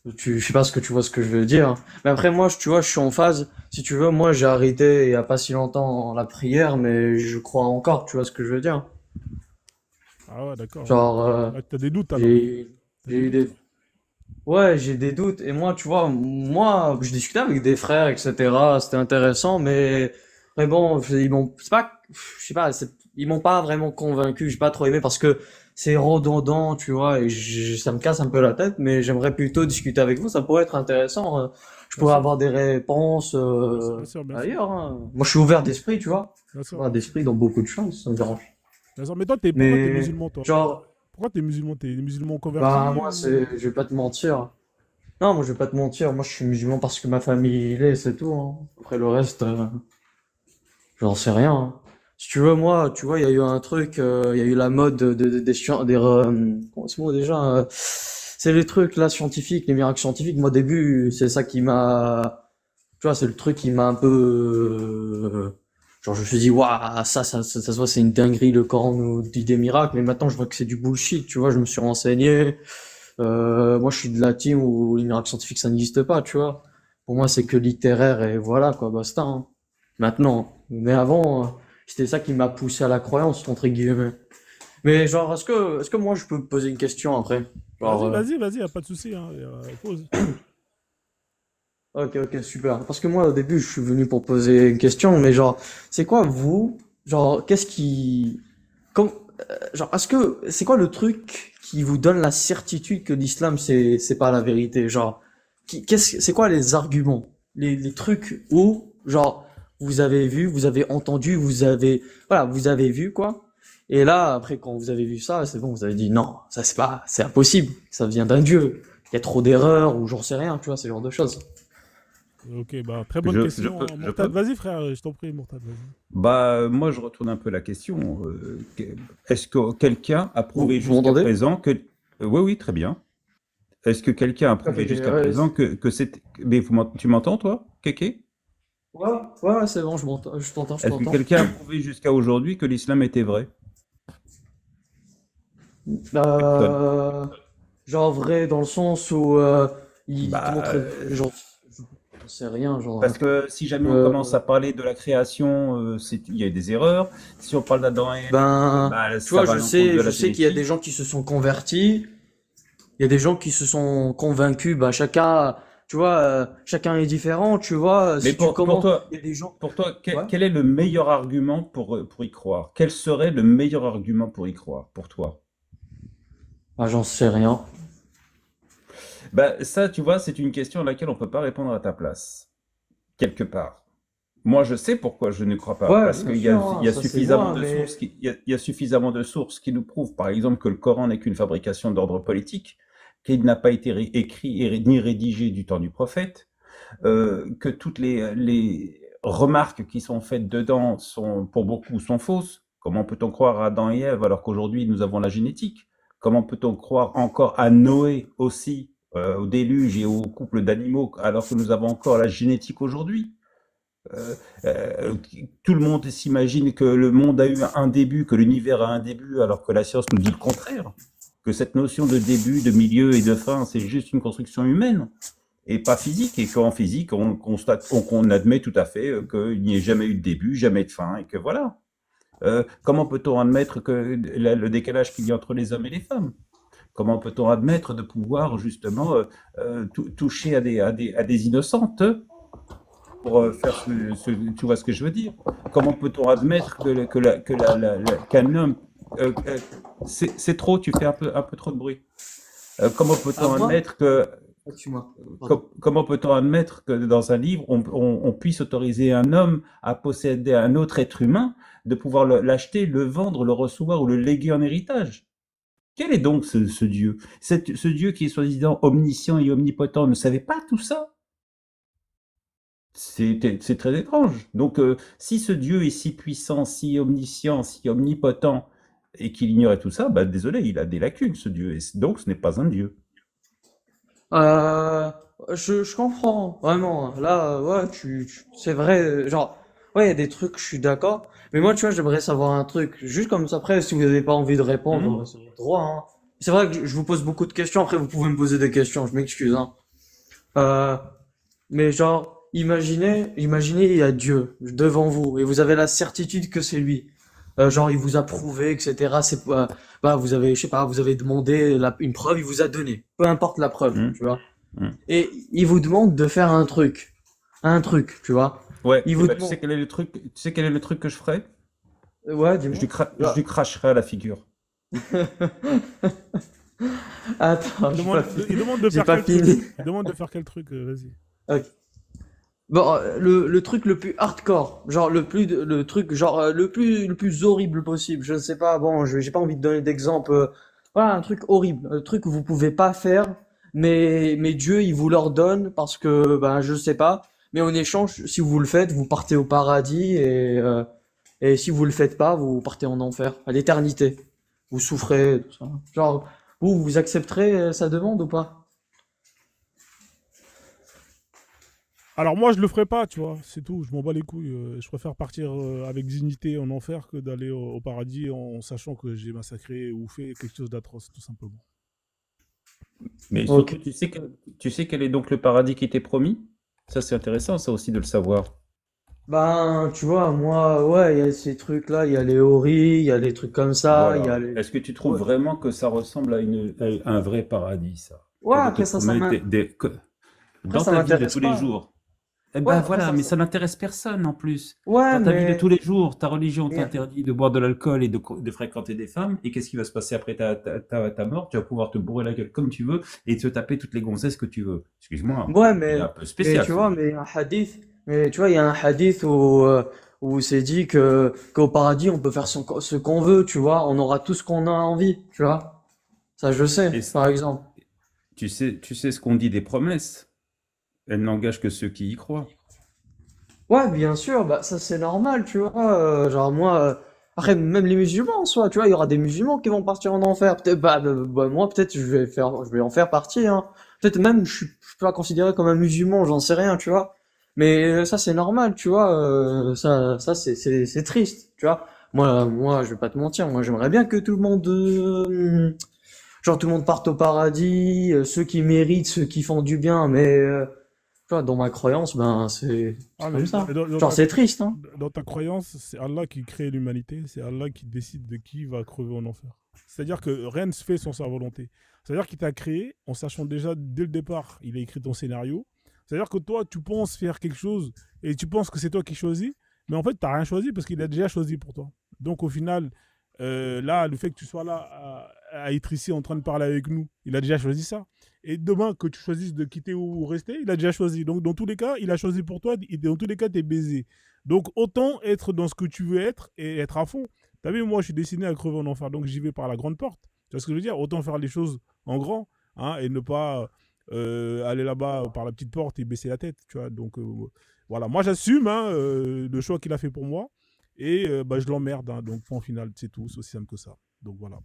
je sais pas ce que tu vois ce que je veux dire. Mais après, moi, tu vois, je suis en phase. Si tu veux, moi, j'ai arrêté il y a pas si longtemps la prière, mais je crois encore, tu vois ce que je veux dire. Ah ouais, d'accord. Genre, Ouais, t'as des doutes, alors. j'ai eu des. Ouais, j'ai des doutes. Et moi, tu vois, moi, je discutais avec des frères, etc. C'était intéressant, mais bon, c'est pas, je sais pas, ils m'ont pas vraiment convaincu. J'ai pas trop aimé parce que c'est redondant, tu vois, et ça me casse un peu la tête. Mais j'aimerais plutôt discuter avec vous. Ça pourrait être intéressant. Je Bien pourrais sûr. avoir des réponses Bien sûr, bien sûr. ailleurs. Hein. Moi, je suis ouvert d'esprit, tu vois. Bien sûr. Ouvert d'esprit dans beaucoup de choses, ça me dérange. Bien sûr. Mais toi, pourquoi t'es Mais musulman, toi? genre. Pourquoi t'es musulman? T'es musulman converti Bah moi ou... je vais pas te mentir. Non, moi je vais pas te mentir, moi je suis musulman parce que ma famille l'est, c'est tout, hein. Après le reste, j'en sais rien, hein. Si tu veux, moi, tu vois, il y a eu un truc, il y a eu la mode comment c'est le mot déjà? C'est les trucs là scientifiques, les miracles scientifiques. Moi, au début, c'est ça qui m'a, tu vois, c'est le truc qui m'a un peu, genre, je me suis dit, waouh, ça se voit, c'est une dinguerie, le Coran nous dit des miracles. Mais maintenant, je vois que c'est du bullshit. Tu vois, je me suis renseigné. Moi, je suis de la team où les miracles scientifiques, ça n'existe pas. Tu vois, pour moi, c'est que littéraire et voilà quoi, basta. Hein. Maintenant, mais avant. C'était ça qui m'a poussé à la croyance, entre guillemets. Mais genre, est-ce que moi je peux me poser une question après? Genre, Vas-y, y a pas de souci, hein, pose. ok, super. Parce que moi, au début, je suis venu pour poser une question, mais genre, c'est quoi vous, genre, qu'est-ce qui, comme, genre, c'est quoi le truc qui vous donne la certitude que l'islam c'est pas la vérité? Genre, c'est quoi les arguments, les trucs où, genre, vous avez vu, vous avez entendu, voilà, vous avez vu quoi? Et là, après, quand vous avez vu ça, c'est bon, vous avez dit non, ça c'est impossible, ça vient d'un dieu. Il y a trop d'erreurs ou j'en sais rien, tu vois, ce genre de choses. Ok, bah, très bonne question. Je Mortad, peux? vas-y, frère, je t'en prie, Mortad, vas-y. Bah, moi, je retourne un peu la question. Est-ce que quelqu'un a Vous, prouvé vous jusqu'à m'entendez? présent que... Oui, oui, très bien. Est-ce que quelqu'un a Ok, prouvé ok, jusqu'à ouais, présent que c'est... Mais tu m'entends, toi, Kéké? ouais, ouais, c'est bon, je Est-ce que t'entends. quelqu'un a prouvé jusqu'à aujourd'hui que l'islam était vrai? Personne. Euh, genre vrai dans le sens où il te Bah, montrait, genre, j'en sais rien, genre, parce que si jamais on commence euh, à parler de la création, il y a des erreurs. Si on parle d'Adam et Ève, ben, bah, tu ça vois, va à l'encontre de je la sais qu'il y a des génétique. gens qui se sont convertis, il y a des gens qui se sont convaincus, bah chacun, tu vois, chacun est différent, tu vois, Mais si tu commences, il y a des gens, pour toi, ouais, quel est le meilleur argument pour y croire? Quel serait le meilleur argument pour y croire, pour toi? bah j'en sais rien. Bah, ça, tu vois, c'est une question à laquelle on ne peut pas répondre à ta place, quelque part. Moi, je sais pourquoi je ne crois pas, Ouais, parce bien qu'il sûr, il hein, y a ça c'est suffisamment moi, de sources mais, il y a suffisamment de sources qui nous prouvent, par exemple, que le Coran n'est qu'une fabrication d'ordre politique, qu'il n'a pas été écrit ni rédigé du temps du prophète, que toutes les remarques qui sont faites dedans sont, pour beaucoup, sont fausses. Comment peut-on croire à Adam et Ève alors qu'aujourd'hui nous avons la génétique? Comment peut-on croire encore à Noé aussi, au déluge et au couple d'animaux alors que nous avons encore la génétique aujourd'hui? Euh, euh, Tout le monde s'imagine que le monde a eu un début, que l'univers a un début, alors que la science nous dit le contraire. Que cette notion de début, de milieu et de fin, c'est juste une construction humaine et pas physique, et qu'en physique, on constate, qu'on admet tout à fait qu'il n'y ait jamais eu de début, jamais de fin, et que voilà. Comment peut-on admettre que le décalage qu'il y a entre les hommes et les femmes? Comment peut-on admettre de pouvoir justement toucher à des innocentes pour faire tu vois ce que je veux dire? Comment peut-on admettre qu'un homme c'est trop, tu fais un peu trop de bruit. Comment à peut-on moi, admettre que excuse-moi, pardon. comment peut-on admettre que dans un livre, on puisse autoriser un homme à posséder un autre être humain, de pouvoir l'acheter, le vendre, le recevoir ou le léguer en héritage? Quel est donc ce Dieu? Ce Dieu qui est soi-disant omniscient et omnipotent ne savait pas tout ça? C'est très étrange. Donc, si ce Dieu est si puissant, si omniscient, si omnipotent, et qu'il ignorait tout ça, bah désolé, il a des lacunes, ce Dieu. Et donc, ce n'est pas un Dieu. Euh, je comprends, vraiment. Là, ouais, c'est vrai, genre, ouais, il y a des trucs, je suis d'accord. Mais moi, tu vois, j'aimerais savoir un truc. Juste comme ça, après, si vous n'avez pas envie de Hmm. répondre, c'est votre droit, hein. C'est vrai que je vous pose beaucoup de questions, après, vous pouvez me poser des questions, je m'excuse, hein. Euh, mais genre, imaginez, il y a Dieu devant vous, et vous avez la certitude que c'est lui. Genre, il vous a prouvé, etc. C'est pas, bah, vous avez, je sais pas, vous avez demandé une preuve, il vous a donné. Peu importe la preuve, Hmm. tu vois. Hmm. Et il vous demande de faire un truc, tu vois. Ouais, Il et vous ben tu demande, sais quel est le truc, tu sais quel est le truc que je ferais? ouais, dis-moi. Je Ah. lui cracherais à la figure. Attends, Il demande de j'ai faire pas quel truc? fini. Il demande de faire quel truc? Vas-y. Ok. Bon, le truc le plus hardcore, genre le truc genre le plus horrible possible. Je ne sais pas, bon, j'ai pas envie de donner d'exemple. Voilà, un truc horrible, un truc que vous pouvez pas faire, mais Dieu il vous l'ordonne parce que ben je sais pas. Mais en échange, si vous le faites, vous partez au paradis Et si vous le faites pas, vous partez en enfer, à l'éternité. Vous souffrez, tout ça. Genre, vous accepterez sa demande ou pas? Alors moi, je le ferai pas, tu vois, c'est tout. Je m'en bats les couilles. Je préfère partir avec dignité en enfer que d'aller au paradis en sachant que j'ai massacré ou fait quelque chose d'atroce, tout simplement. Mais Ok. surtout, tu sais quel est donc le paradis qui t'est promis? Ça, c'est intéressant, ça aussi, de le savoir. Ben, tu vois, moi, ouais, il y a ces trucs-là, il y a les horis, il y a les trucs comme ça, il y Voilà. a les... Est-ce que tu trouves Ouais, vraiment que ça ressemble à un vrai paradis, ça? ouais, Qu'on te après ça, promet après, dans ça ta vie de m'intéresse tous les pas. jours. Eh Ouais, ben après voilà, ça, mais ça n'intéresse personne en plus. ouais, Dans ta vie de tous mais... les jours, ta religion mais- t'interdit de boire de l'alcool et de fréquenter des femmes. Et qu'est-ce qui va se passer après ta mort? Tu vas pouvoir te bourrer la gueule comme tu veux et te taper toutes les gonzesses que tu veux. Excuse-moi, Ouais, il est un peu mais spécial tu vois, celui-là. mais un hadith, mais tu vois, il y a un hadith où c'est dit qu'au paradis, on peut faire ce qu'on veut, tu vois, on aura tout ce qu'on a envie, tu vois. Ça, je sais, Et par exemple. tu sais ce qu'on dit des promesses. Elles n'engagent que ceux qui y croient. Ouais, bien sûr, bah ça c'est normal, tu vois. Genre moi, après même les musulmans en soi, tu vois, il y aura des musulmans qui vont partir en enfer. Peut-être, moi peut-être je vais en faire partie, hein. Peut-être même je peux pas considérer comme un musulman, j'en sais rien, tu vois. Mais ça c'est normal, tu vois. Ça c'est triste, tu vois. Moi je vais pas te mentir, moi j'aimerais bien que tout le monde, genre tout le monde parte au paradis, ceux qui méritent, ceux qui font du bien, mais tu vois, dans ma croyance, ben Ah, c'est comme mais ça. dans Genre ta, c'est triste, hein. dans ta croyance, c'est Allah qui crée l'humanité, c'est Allah qui décide de qui va crever en enfer. C'est-à-dire que rien ne se fait sans sa volonté. C'est-à-dire qu'il t'a créé en sachant déjà dès le départ, il a écrit ton scénario. C'est-à-dire que toi, tu penses faire quelque chose et tu penses que c'est toi qui choisis, mais en fait, tu n'as rien choisi parce qu'il a déjà choisi pour toi. Donc au final, là, le fait que tu sois là à être ici en train de parler avec nous, il a déjà choisi ça. Et demain, que tu choisisses de quitter ou rester, il a déjà choisi. Donc, dans tous les cas, il a choisi pour toi. Et dans tous les cas, tu es baisé. Donc, autant être dans ce que tu veux être et être à fond. T'as vu, moi, je suis destiné à crever en enfer. Donc, j'y vais par la grande porte. Tu vois ce que je veux dire? Autant faire les choses en grand, hein, et ne pas aller là-bas par la petite porte et baisser la tête. Tu vois? Donc, voilà. Moi, j'assume, hein, le choix qu'il a fait pour moi. Et bah, je l'emmerde. Hein. Donc, point final, c'est tout. C'est aussi simple que ça. Donc, voilà.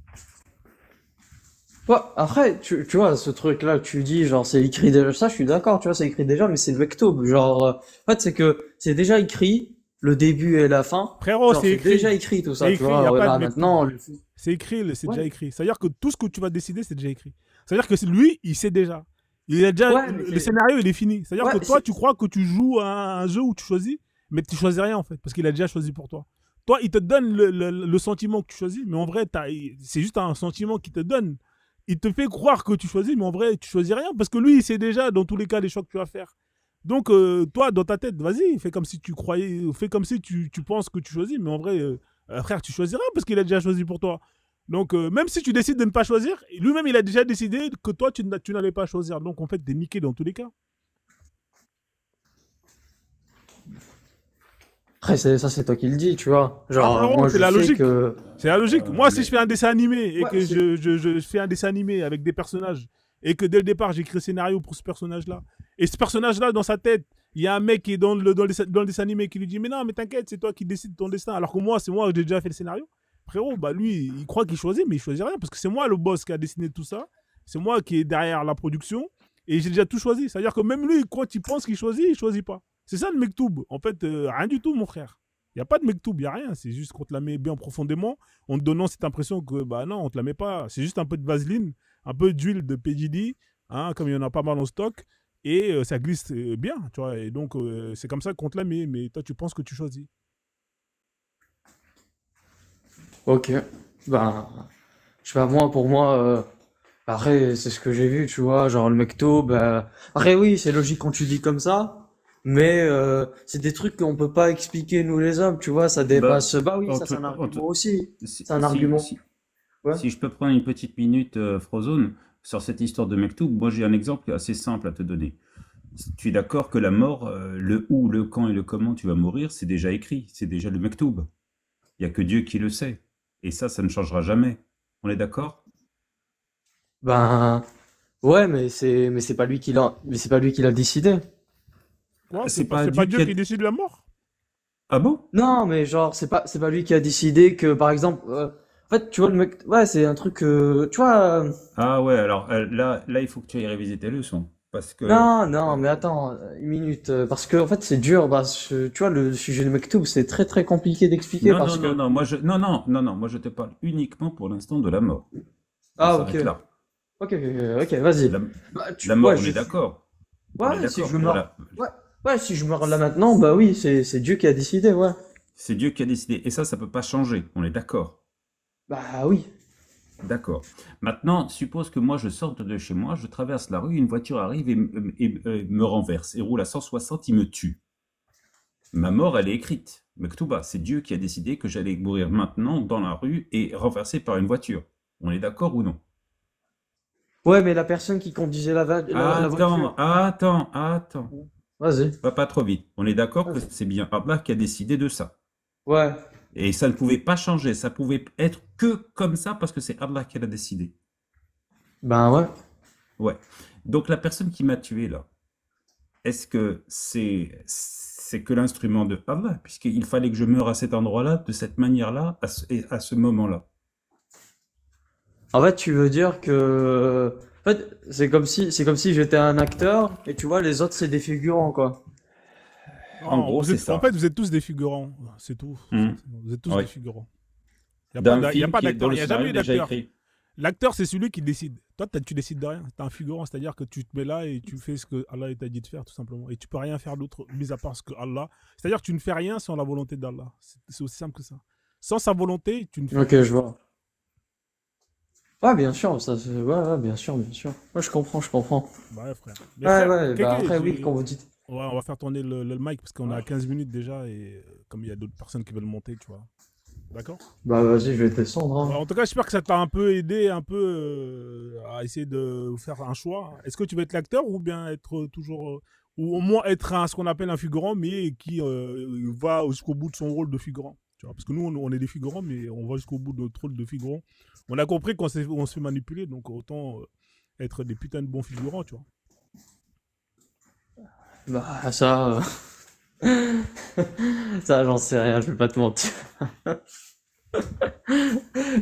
Ouais, après, tu vois, ce truc-là que tu dis, genre, c'est écrit déjà, ça, je suis d'accord, tu vois, c'est écrit déjà, mais c'est le mektoub. Genre, en fait, c'est que c'est déjà écrit, le début et la fin. Frérot, Genre, c'est c'est déjà écrit. écrit tout C'est ça, tu écrit, il n'y vois. a pas de Là, mektoub. maintenant, C'est écrit, c'est ouais, déjà écrit. C'est-à-dire que tout ce que tu vas décider, c'est déjà écrit. C'est-à-dire que lui, il sait déjà. Il a déjà ouais, mais le scénario, il est fini. C'est-à-dire ouais, que mais toi, tu crois que tu joues à un jeu où tu choisis, mais tu choisis rien en fait, parce qu'il a déjà choisi pour toi. Toi, il te donne le sentiment que tu choisis, mais en vrai, c'est juste un sentiment qu'il te donne. Il te fait croire que tu choisis, mais en vrai, tu choisis rien, parce que lui, il sait déjà dans tous les cas les choix que tu vas faire. Donc, toi, dans ta tête, vas-y, fais comme si tu croyais, fais comme si tu penses que tu choisis, mais en vrai, frère, tu choisis rien parce qu'il a déjà choisi pour toi. Donc, même si tu décides de ne pas choisir, lui-même, il a déjà décidé que toi, tu n'allais pas choisir. Donc, en fait, t'es niqué dans tous les cas. après, ça, c'est toi qui le dis, tu vois. Ah, Genre, frérot, moi, c'est je la sais logique. que, C'est la logique. Moi, si je Mais fais un dessin animé et ouais, que je fais un dessin animé avec des personnages et que dès le départ, j'écris le scénario pour ce personnage-là, et ce personnage-là, dans sa tête, il y a un mec qui est dans le dessin animé qui lui dit: mais non, mais t'inquiète, c'est toi qui décides ton destin. Alors que moi, c'est moi, j'ai déjà fait le scénario. Frérot, bah lui, il croit qu'il choisit, mais il choisit rien parce que c'est moi le boss qui a dessiné tout ça. C'est moi qui est derrière la production et j'ai déjà tout choisi. C'est-à-dire que même lui, quand il pense qu'il choisit, il choisit pas. C'est ça le mektoub. En fait, rien du tout, mon frère. Il n'y a pas de mektoub, il n'y a rien. C'est juste qu'on te la met bien profondément en te donnant cette impression que, bah non, on te la met pas. C'est juste un peu de vaseline, un peu d'huile de PDD, hein, comme il y en a pas mal en stock, et ça glisse bien, tu vois. Et donc, c'est comme ça qu'on te la met, mais toi, tu penses que tu choisis. ok. Ben, je sais pas, moi, pour moi, après, c'est ce que j'ai vu, tu vois, genre, le mektoub, après, oui, c'est logique quand tu dis comme ça, mais c'est des trucs qu'on peut pas expliquer, nous, les hommes, tu vois, ça bah, dépasse, bah oui, en ça, c'est tout- un en tout- argument aussi. si, C'est un si, argument. si, Ouais. si je peux prendre une petite minute, Frozone, sur cette histoire de Mektoub, moi j'ai un exemple assez simple à te donner. Tu es d'accord que la mort, le où, le quand et le comment tu vas mourir, c'est déjà écrit, c'est déjà le Mektoub. Il n'y a que Dieu qui le sait. Et ça ne changera jamais. On est d'accord? Ben, ouais, mais c'est pas lui qui l'a, mais c'est pas lui qui l'a décidé. Quoi? C'est C'est pas pas Dieu Dieu qui a... qui décide la mort? Ah bon? Non, mais genre, c'est pas lui qui a décidé que, par exemple, en fait, tu vois, le mec, ouais, c'est un truc, tu vois, Ah ouais, alors là, il faut que tu ailles réviser tes leçons. Parce que non, non, mais attends, une minute, parce que, en fait, c'est dur, bah, tu vois, le sujet de Mektoub, c'est très, très compliqué d'expliquer non, non, parce non, que, non, non, non, non, non, moi je te parle uniquement pour l'instant de la mort. On ah, ok, s'arrête là. ok, vas-y. La, Bah, la ouais, mort, on est d'accord. On est ouais, si d'accord. je meurs, Voilà. ouais, ouais, si je meurs là maintenant, bah oui, c'est Dieu qui a décidé, ouais. C'est Dieu qui a décidé. Et ça peut pas changer. On est d'accord. Bah oui. D'accord. Maintenant, suppose que moi je sorte de chez moi, je traverse la rue, une voiture arrive et me renverse et roule à 160, il me tue. Ma mort, elle est écrite. Mektuba, c'est Dieu qui a décidé que j'allais mourir maintenant dans la rue et renversé par une voiture. On est d'accord ou non? Ouais, mais la personne qui conduisait la Attends, voiture. attends, attends. Vas-y. Va pas trop vite. On est d'accord que Vas-y. c'est bien Allah qui a décidé de ça. Ouais. Et ça ne pouvait pas changer, ça pouvait être que comme ça parce que c'est Allah qui l'a décidé. Ben ouais. Ouais. Donc la personne qui m'a tué là, est-ce que c'est que l'instrument de Allah, puisqu'il fallait que je meure à cet endroit-là, de cette manière-là, et à ce moment-là? En fait, tu veux dire que, en fait, c'est comme si j'étais un acteur et tu vois, les autres c'est des figurants, quoi. En Non, gros, c'est en ça. fait, vous êtes tous des figurants. C'est tout. Hmm. Vous êtes tous Oui. des figurants. D'un Il y a film pas dont d'acteur. le Il n'y a jamais scénario eu est déjà d'acteur. écrit. L'acteur, c'est celui qui décide. Toi, tu décides de rien. T'es un figurant, c'est-à-dire que tu te mets là et tu fais ce que Allah t'a dit de faire, tout simplement. Et tu peux rien faire d'autre, mis à part ce que Allah. C'est-à-dire que tu ne fais rien sans la volonté d'Allah. C'est aussi simple que ça. Sans sa volonté, tu ne fais Ok, rien. je vois. Ouais, bien sûr, ouais, bien sûr, bien sûr. Ouais, je comprends, je comprends. Bah ouais, frère. Mais Ouais, frère, ouais, bah Kéké, après, oui, quand vous dites. ouais, on va faire tourner le mic parce qu'on a 15 minutes déjà et comme il y a d'autres personnes qui veulent monter, tu vois. D'accord. Bah vas-y, je vais descendre, Ouais, hein. en tout cas, j'espère que ça t'a un peu aidé un peu à essayer de faire un choix. Est-ce que tu veux être l'acteur ou bien être toujours ou au moins être ce qu'on appelle un figurant, mais qui va jusqu'au bout de son rôle de figurant. Tu vois, parce que nous, on est des figurants, mais on va jusqu'au bout de notre rôle de figurant. On a compris qu'on se fait manipuler, donc autant être des putains de bons figurants, tu vois. Bah ça, ça, j'en sais rien, je vais pas te mentir.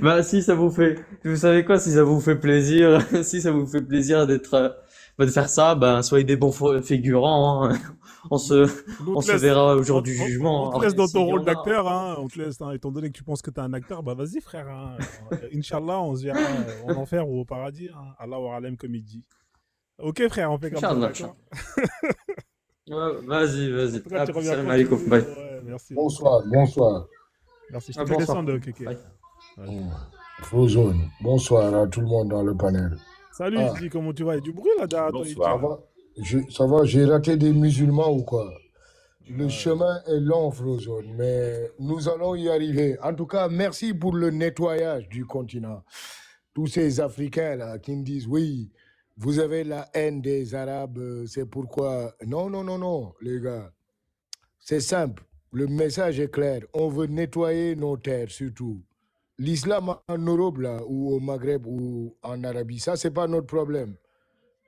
Bah si ça vous fait, vous savez quoi, si ça vous fait plaisir, si ça vous fait plaisir d'être, bah, de faire ça, bah soyez des bons figurants, hein. On se, Nous, on on te se laisse, verra au jour du on jugement, te hein. laisse dans ton S'il y rôle en a. d'acteur, hein, on te laisse, hein, étant donné que tu penses que tu es un acteur, bah vas-y frère, hein. Inch'Allah, on se verra en enfer ou au paradis, hein. Allah wa alam comme il dit. Ok frère, on fait comme ça, Inch'Allah, d'accord. Ouais, vas-y, En vas-y. tout cas, tu Hop, reviens salam quand tu alaikum, veux. bye. Ouais, merci. Bonsoir, bonsoir. Merci. Je Ah, te fais bonsoir. descendre, Kéké. Bye. Vas-y. Frozone, bonsoir à tout le monde dans le panel. Salut, Ah, Gigi, comment tu vas? Il y a du bruit là derrière toi, ça Bonsoir. YouTube. va? Ça va, j'ai raté des musulmans ou quoi? Le Ouais. chemin est long, Frozone, mais nous allons y arriver. En tout cas, merci pour le nettoyage du continent. Tous ces Africains là qui me disent, oui, vous avez la haine des Arabes, c'est pourquoi... Non, non, non, non, les gars. C'est simple. Le message est clair. On veut nettoyer nos terres, surtout. L'islam en Europe, là, ou au Maghreb, ou en Arabie, ça, c'est pas notre problème.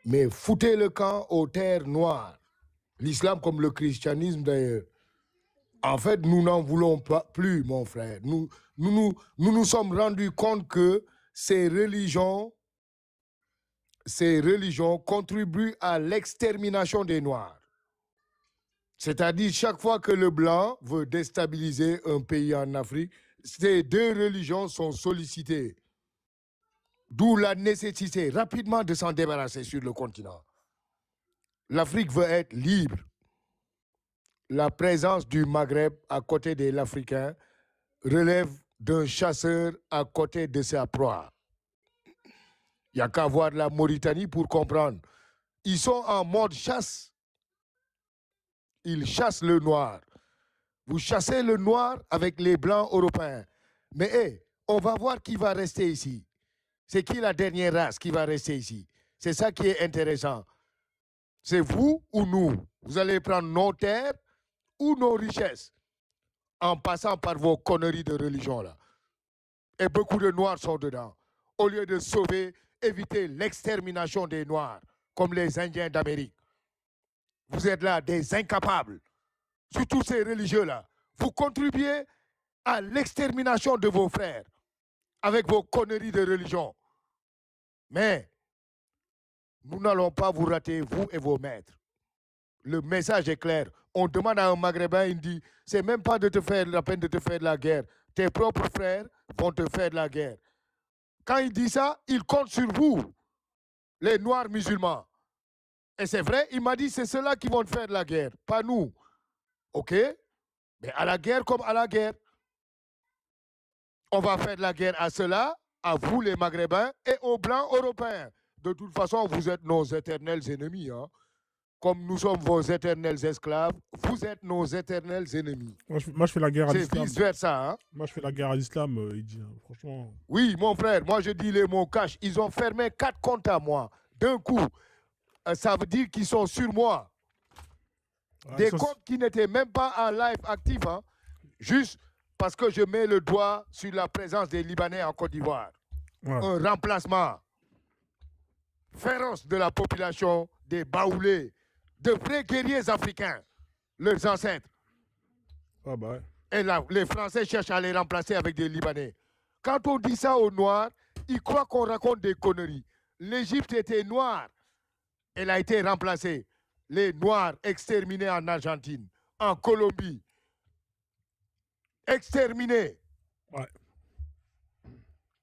Mais foutez le camp aux terres noires. L'islam comme le christianisme, d'ailleurs. En fait, nous n'en voulons pas plus, mon frère. Nous sommes rendus compte que ces religions contribuent à l'extermination des Noirs. C'est-à-dire, chaque fois que le blanc veut déstabiliser un pays en Afrique, ces deux religions sont sollicitées. D'où la nécessité rapidement de s'en débarrasser sur le continent. L'Afrique veut être libre. La présence du Maghreb à côté de l'Africain relève d'un chasseur à côté de sa proie. Il n'y a qu'à voir la Mauritanie pour comprendre. Ils sont en mode chasse. Ils chassent le noir. Vous chassez le noir avec les blancs européens. Mais hey, on va voir qui va rester ici. C'est qui la dernière race qui va rester ici? C'est ça qui est intéressant. C'est vous ou nous. Vous allez prendre nos terres ou nos richesses en passant par vos conneries de religion là. Et beaucoup de Noirs sont dedans. Au lieu de sauver, éviter l'extermination des Noirs, comme les Indiens d'Amérique. Vous êtes là des incapables. Surtout ces religieux là. Vous contribuez à l'extermination de vos frères avec vos conneries de religion. Mais nous n'allons pas vous rater, vous et vos maîtres. Le message est clair. On demande à un Maghrébin, il dit, c'est même pas de te faire la peine de te faire de la guerre. Tes propres frères vont te faire de la guerre. Quand il dit ça, il compte sur vous, les Noirs musulmans. Et c'est vrai, il m'a dit, c'est ceux-là qui vont te faire de la guerre, pas nous. OK? Mais à la guerre comme à la guerre. On va faire de la guerre à ceux-là, à vous les Maghrébins et aux Blancs européens. De toute façon, vous êtes nos éternels ennemis. Hein? Comme nous sommes vos éternels esclaves, vous êtes nos éternels ennemis. Moi, je fais la guerre à C'est l'islam. vice-versa. Hein? Moi, je fais la guerre à l'islam, il dit. Franchement. Oui, mon frère, moi je dis les mots cash. Ils ont fermé 4 comptes à moi. D'un coup, ça veut dire qu'ils sont sur moi. Des comptes qui n'étaient même pas en live actif. Hein? Juste parce que je mets le doigt sur la présence des Libanais en Côte d'Ivoire. Ouais. Un remplacement féroce de la population, des Baoulés, de vrais guerriers africains, leurs ancêtres. Ah bah ouais. Et là, les Français cherchent à les remplacer avec des Libanais. Quand on dit ça aux Noirs, ils croient qu'on raconte des conneries. L'Égypte était noire. Elle a été remplacée. Les Noirs exterminés en Argentine, en Colombie. Exterminés. Ouais.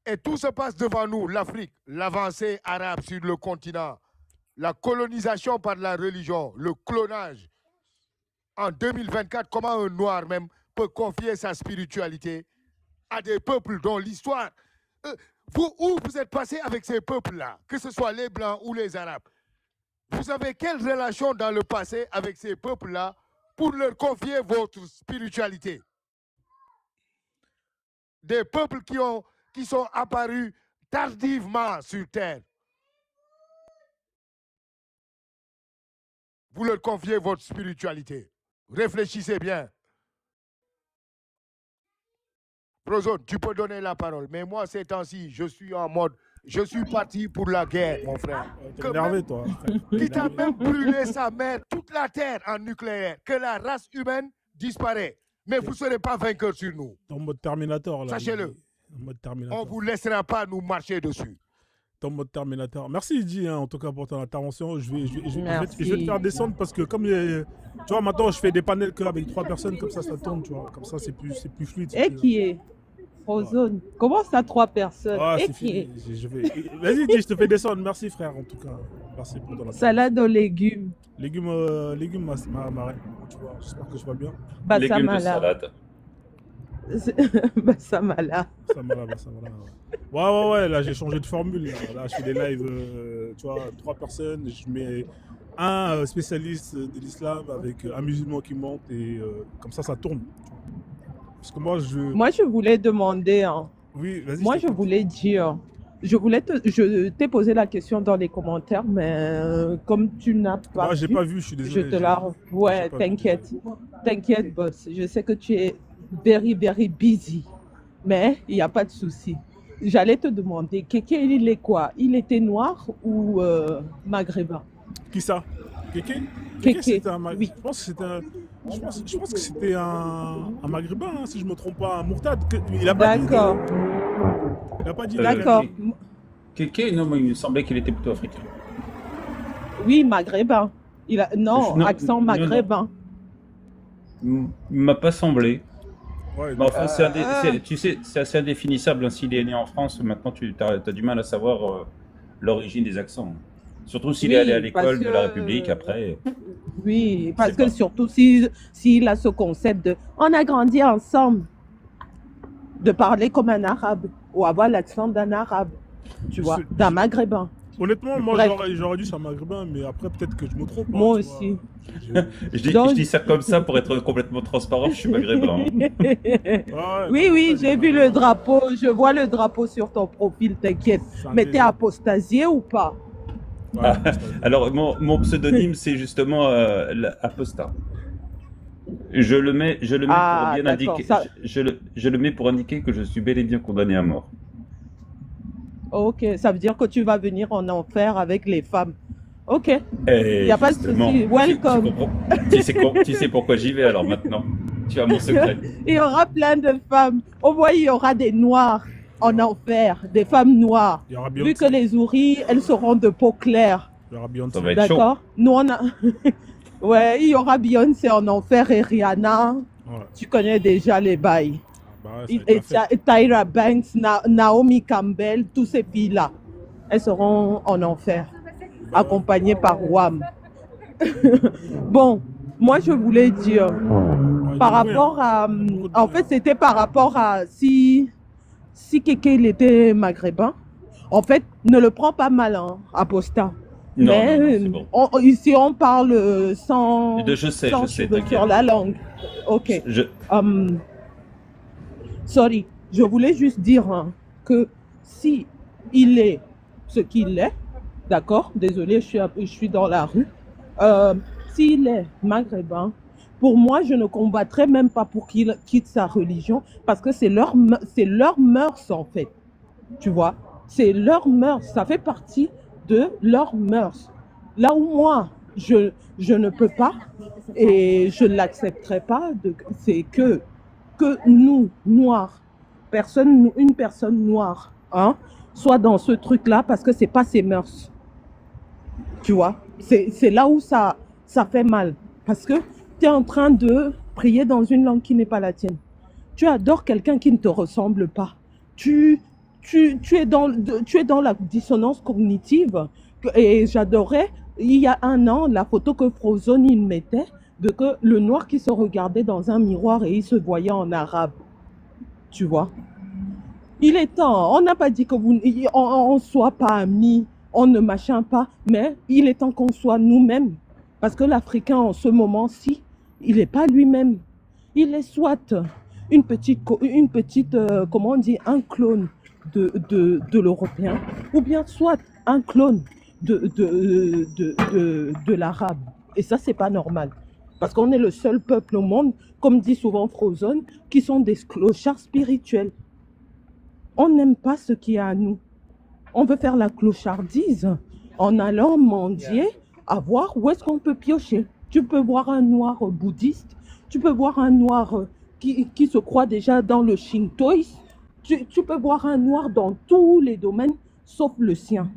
Et tout se passe devant nous, l'Afrique, l'avancée arabe sur le continent, la colonisation par la religion, le clonage. En 2024, comment un noir même peut confier sa spiritualité à des peuples dont l'histoire... où vous êtes passé avec ces peuples-là, que ce soit les Blancs ou les Arabes? Vous avez quelle relation dans le passé avec ces peuples-là pour leur confier votre spiritualité? Des peuples qui sont apparus tardivement sur Terre. Vous leur confiez votre spiritualité. Réfléchissez bien. Prozone, tu peux donner la parole. Mais moi, ces temps-ci, je suis en mode... Je suis parti pour la guerre, mon frère. T'es énervé, toi. Qui t'a même brûlé sa mère, toute la terre en nucléaire. Que la race humaine disparaît. Mais vous ne serez pas vainqueurs sur nous. En mode Terminator, là. Sachez-le. En mode Terminator. On ne vous laissera pas nous marcher dessus. En mode Terminator. Merci, Idi, hein, en tout cas, pour ton intervention. Je vais te faire descendre parce que comme... tu vois, maintenant, je fais des panels avec 3 personnes. Comme ça tourne, tu vois. Comme ça, c'est plus fluide. Et qui est Prozone. Comment ça, 3 personnes? Et qui est Vas-y, Idi, je te fais descendre. Merci, frère, en tout cas. Merci pour ton intervention. Salade aux légumes. Légumes, ma reine. Tu vois, j'espère que je vais bien. Légumes de salade. Bassamala. Ouais, là j'ai changé de formule. Là je fais des lives, tu vois, 3 personnes. Je mets un spécialiste de l'islam avec un musulman qui monte et comme ça tourne. Parce que moi je voulais demander. Hein. Oui, vas-y. Moi je voulais dire. Je t'ai posé la question dans les commentaires, mais comme tu n'as pas. Moi j'ai pas vu, je suis désolé. Je te la. Ouais, t'inquiète. T'inquiète, boss. Je sais que tu es very, very busy. Mais il n'y a pas de souci. J'allais te demander, Kéké, il est quoi? Il était noir ou maghrébin? Qui ça? Kéké? Kéké, oui. Je pense que c'était un maghrébin, hein, si je ne me trompe pas, un mourtad. Il a pas dit. D'accord. Il n'a pas dit. D'accord. Kéké, non, mais il me semblait qu'il était plutôt africain. Oui, maghrébin. Accent maghrébin. Il m'a pas semblé. Ouais, mais enfin, tu sais, c'est assez indéfinissable. Hein, s'il est né en France, maintenant tu as du mal à savoir l'origine des accents. Surtout s'il est allé à l'école de la République après. Oui, parce que surtout s'il a ce concept de on a grandi ensemble, de parler comme un arabe ou avoir l'accent d'un arabe, tu vois, d'un maghrébin. Honnêtement, moi j'aurais dû sur un maghrébin, mais après peut-être que je me trompe. Moi aussi. Je dis ça comme ça pour être complètement transparent, je suis maghrébin. Oui, j'ai vu le drapeau, je vois le drapeau sur ton profil, t'inquiète. Mais t'es apostasié ou pas? Alors mon pseudonyme c'est justement Apostat. Je le mets pour bien indiquer. Je le mets pour indiquer que je suis bel et bien condamné à mort. Ok, ça veut dire que tu vas venir en enfer avec les femmes. Ok, il n'y a pas de souci. Welcome. Tu sais pourquoi j'y vais alors maintenant. Tu as mon secret. Il y aura plein de femmes. Au moins, il y aura des noirs en enfer, des femmes noires. Il y aura Vu Beyoncé. que les ouris, elles seront de peau claire. Il y aura Beyoncé. Ça va être chaud. D'accord? Nous, on a... Ouais, il y aura Beyoncé en enfer et Rihanna. Ouais. Tu connais déjà les bails. Bah ouais, ça va être la fête. Tyra Banks, Naomi Campbell, tous ces filles-là, elles seront en enfer, accompagnées par Wham. Bon, moi je voulais dire, Ouais, par du bruit, rapport à... Beaucoup de En bruit, fait, c'était par rapport à si Kéké il était maghrébin. En fait, ne le prends pas mal, hein, Apostat. Non, Mais non, c'est bon. ici, on parle sans, Je sais, sans je sais, cheveux t'inquiète. sur la langue. Ok. Sorry, je voulais juste dire hein, que si il est ce qu'il est, d'accord, désolé, je suis dans la rue, s'il est maghrébin, pour moi, je ne combattrais même pas pour qu'il quitte sa religion, parce que c'est leur mœurs, en fait, tu vois, c'est leur mœurs, ça fait partie de leurs mœurs. Là où moi, je ne peux pas, et je ne l'accepterai pas, c'est que nous, noirs, une personne noire, hein, soit dans ce truc-là parce que c'est pas ses mœurs. Tu vois, c'est là où ça fait mal. Parce que tu es en train de prier dans une langue qui n'est pas la tienne. Tu adores quelqu'un qui ne te ressemble pas. Tu es dans la dissonance cognitive. Et j'adorais, il y a un an, la photo que Frozone il mettait, de que le noir qui se regardait dans un miroir et il se voyait en arabe. Tu vois. Il est temps, on n'a pas dit que on soit pas amis, on ne machin pas, mais il est temps qu'on soit nous-mêmes. Parce que l'Africain, en ce moment-ci, il n'est pas lui-même. Il est soit une petite comment on dit, un clone de l'Européen, ou bien soit un clone de l'Arabe. Et ça, c'est pas normal. Parce qu'on est le seul peuple au monde, comme dit souvent Frozone, qui sont des clochards spirituels. On n'aime pas ce qui est à nous. On veut faire la clochardise en allant mendier à voir où est-ce qu'on peut piocher. Tu peux voir un noir bouddhiste, tu peux voir un noir qui se croit déjà dans le shintoïsme, tu peux voir un noir dans tous les domaines, sauf le sien.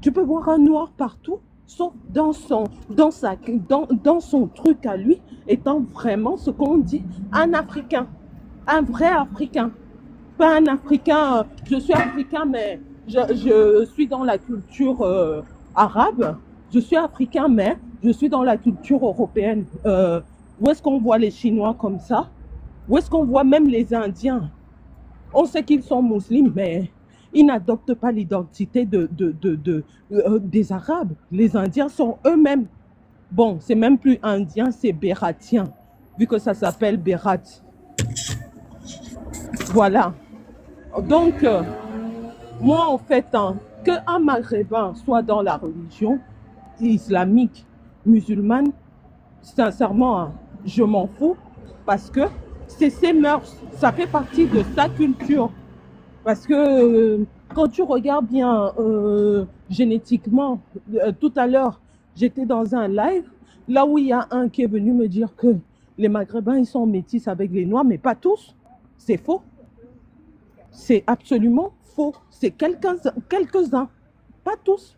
Tu peux voir un noir partout, sauf dans son truc à lui, étant vraiment ce qu'on dit un Africain, un vrai Africain. Pas un Africain, je suis Africain, mais je suis dans la culture arabe. Je suis Africain, mais je suis dans la culture européenne. Où est-ce qu'on voit les Chinois comme ça? Où est-ce qu'on voit même les Indiens? On sait qu'ils sont musulmans, mais ils n'adoptent pas l'identité des Arabes. Les Indiens sont eux-mêmes. Bon, c'est même plus Indien, c'est Bératien, vu que ça s'appelle Bérat. Voilà. Donc, moi, en fait, qu'un Maghrébin soit dans la religion islamique, musulmane, sincèrement, je m'en fous parce que c'est ses mœurs, ça fait partie de sa culture. Parce que quand tu regardes bien génétiquement, tout à l'heure, j'étais dans un live, là où il y a un qui est venu me dire que les Maghrébins, ils sont métis avec les Noirs, mais pas tous. C'est faux. C'est absolument faux. C'est quelques-uns, pas tous.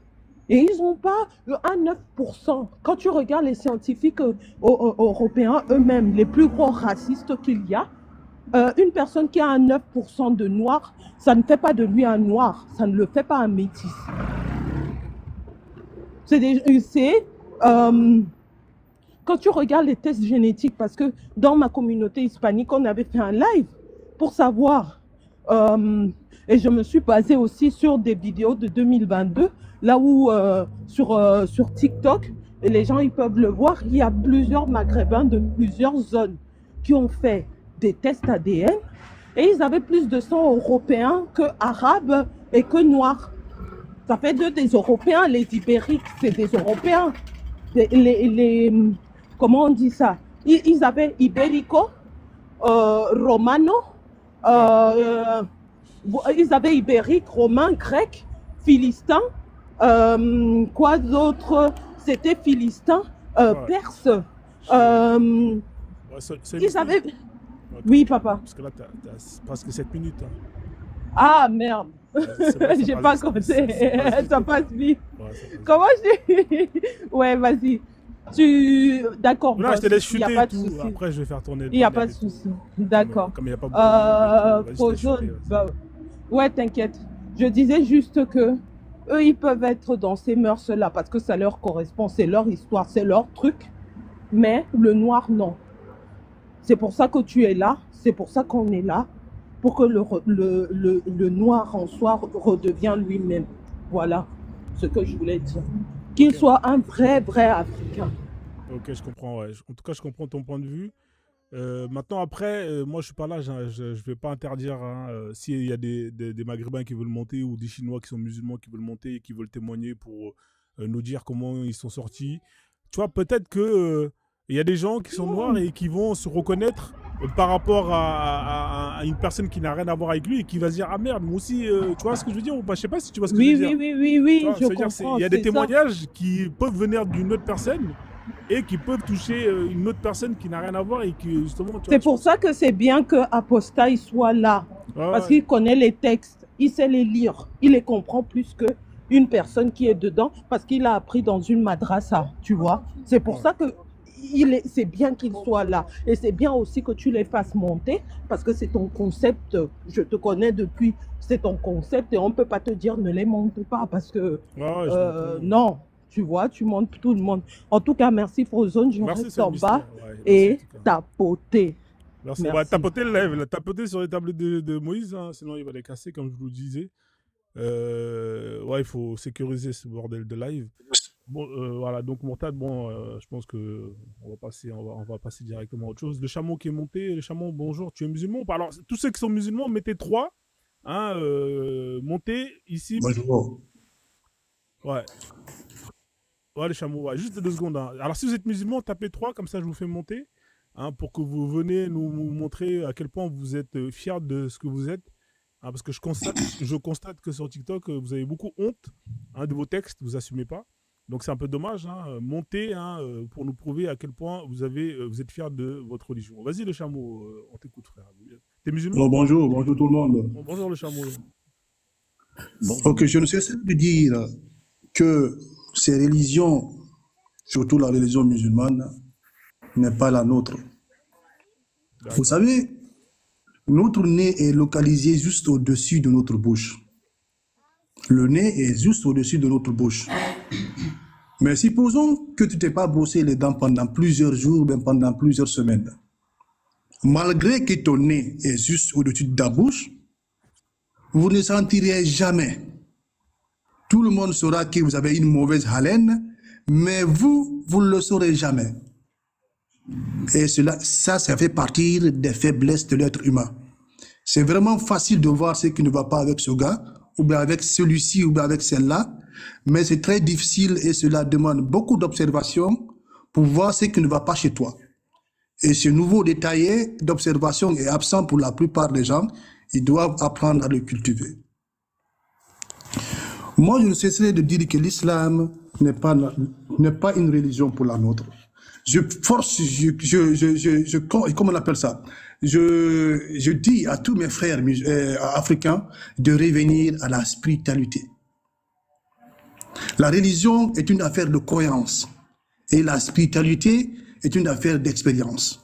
Et ils n'ont pas un 9%. Quand tu regardes les scientifiques européens eux-mêmes, les plus gros racistes qu'il y a, une personne qui a un 9% de noir, ça ne fait pas de lui un noir, ça ne le fait pas un métis. Quand tu regardes les tests génétiques, parce que dans ma communauté hispanique, on avait fait un live pour savoir, et je me suis basée aussi sur des vidéos de 2022, là où sur TikTok, et les gens ils peuvent le voir, il y a plusieurs Maghrébins de plusieurs zones qui ont fait des tests ADN et ils avaient plus de sang européens que arabes et que noirs. Ça fait d'eux des Européens, les Ibériques, c'est des Européens. Comment on dit ça? Ils avaient Ibérico, Romano, ils avaient Ibérique, Romain, Grec, Philistin, quoi d'autre? C'était Philistin, Perse, Ouais, c'est Ils une avaient... Ok, Oui, papa. parce que là, t'as presque 7 minutes. Hein. Ah, merde. Ouais, c'est vrai, ça J'ai passe, pas ça passe, compté. ça passe vite. Ça passe vite. Ouais, ça passe vite. Comment je dis? Ouais, vas-y. D'accord, Non, je te boss. laisse Il n'y a chuter pas et de tout. souci. Après, je vais faire tourner le Il n'y a panel pas de et tout. souci. D'accord. Comme il n'y a pas beaucoup de monde et tout, vas-y, je te laisse Prozone, chuter. Vas-y. bah, ouais, t'inquiète. Je disais juste que eux, ils peuvent être dans ces mœurs-là parce que ça leur correspond, c'est leur histoire, c'est leur truc. Mais le noir, non. C'est pour ça que tu es là, c'est pour ça qu'on est là, pour que le noir en soi redevienne lui-même. Voilà ce que je voulais dire. Qu'il Ok, soit un vrai Africain. ok, je comprends. Ouais. En tout cas, je comprends ton point de vue. Maintenant, après, moi, je suis pas là. Je vais pas interdire. Hein, s'il y a des Maghrébins qui veulent monter ou des Chinois qui sont musulmans qui veulent monter et qui veulent témoigner pour nous dire comment ils sont sortis. Tu vois, peut-être que il y a des gens qui sont noirs et qui vont se reconnaître par rapport à une personne qui n'a rien à voir avec lui et qui va se dire ah merde, moi aussi, tu vois ce que je veux dire ou pas? Je sais pas si tu vois ce que je Oui, veux dire. Tu vois, je c'est-à-dire, comprends, il y a des c'est ça. témoignages qui peuvent venir d'une autre personne et qui peuvent toucher une autre personne qui n'a rien à voir et qui justement, tu vois, C'est je pour pense. ça que c'est bien que Apostat il soit là. Ouais, Parce ouais. qu'il connaît les textes, il sait les lire, il les comprend plus que une personne qui est dedans parce qu'il a appris dans une madrasa, tu vois. C'est pour Ouais. ça que c'est bien qu'il soit là. Et c'est bien aussi que tu les fasses monter parce que c'est ton concept. Je te connais depuis, c'est ton concept et on ne peut pas te dire ne les monte pas parce que Ouais, ouais, je comprends. non, tu vois, tu montes tout le monde. En tout cas, merci Frozone, je Merci, reste c'est le en bas mystère. Ouais, merci en et tout cas. tapoter. Merci. Ouais, Merci. tapotez le live, là, tapotez sur les tablettes de Moïse, hein, sinon il va les casser, comme je vous le disais. Ouais, il faut sécuriser ce bordel de live. Bon, voilà, donc Mourtad, bon, je pense que on va passer directement à autre chose. Le chameau qui est monté, le chameau, bonjour, tu es musulman ou pas? Alors, tous ceux qui sont musulmans, mettez 3, hein, montez ici. Bonjour. Ouais, ouais, les chameaux, ouais, juste 2 secondes. Hein. Alors, si vous êtes musulman, tapez 3, comme ça je vous fais monter, hein, pour que vous venez nous montrer à quel point vous êtes fiers de ce que vous êtes. Hein, parce que je constate que sur TikTok, vous avez beaucoup honte, hein, de vos textes, vous assumez pas. Donc c'est un peu dommage. Hein, montez, hein, pour nous prouver à quel point vous êtes fiers de votre religion. Vas-y le chameau, on t'écoute frère. T'es musulman? Alors, bonjour, bonjour tout le monde. Bon, bonjour le chameau. Ok, je ne cesse de dire que ces religions, surtout la religion musulmane, n'est pas la nôtre. Vous D'accord. savez, notre nez est localisé juste au-dessus de notre bouche. Le nez est juste au-dessus de notre bouche. Mais supposons que tu t'es pas brossé les dents pendant plusieurs jours, même pendant plusieurs semaines. Malgré que ton nez est juste au-dessus de ta bouche, vous ne sentirez jamais. Tout le monde saura que vous avez une mauvaise haleine, mais vous ne le saurez jamais. Et ça fait partie des faiblesses de l'être humain. C'est vraiment facile de voir ce qui ne va pas avec ce gars, ou bien avec celui-ci, ou bien avec celle-là, mais c'est très difficile et cela demande beaucoup d'observation pour voir ce qui ne va pas chez toi. Et ce nouveau détaillé d'observation est absent pour la plupart des gens. Ils doivent apprendre à le cultiver. Moi, je ne cesserai de dire que l'islam n'est pas une religion pour la nôtre. Comment on appelle ça? Je dis à tous mes frères africains de revenir à la spiritualité. La religion est une affaire de croyance et la spiritualité est une affaire d'expérience.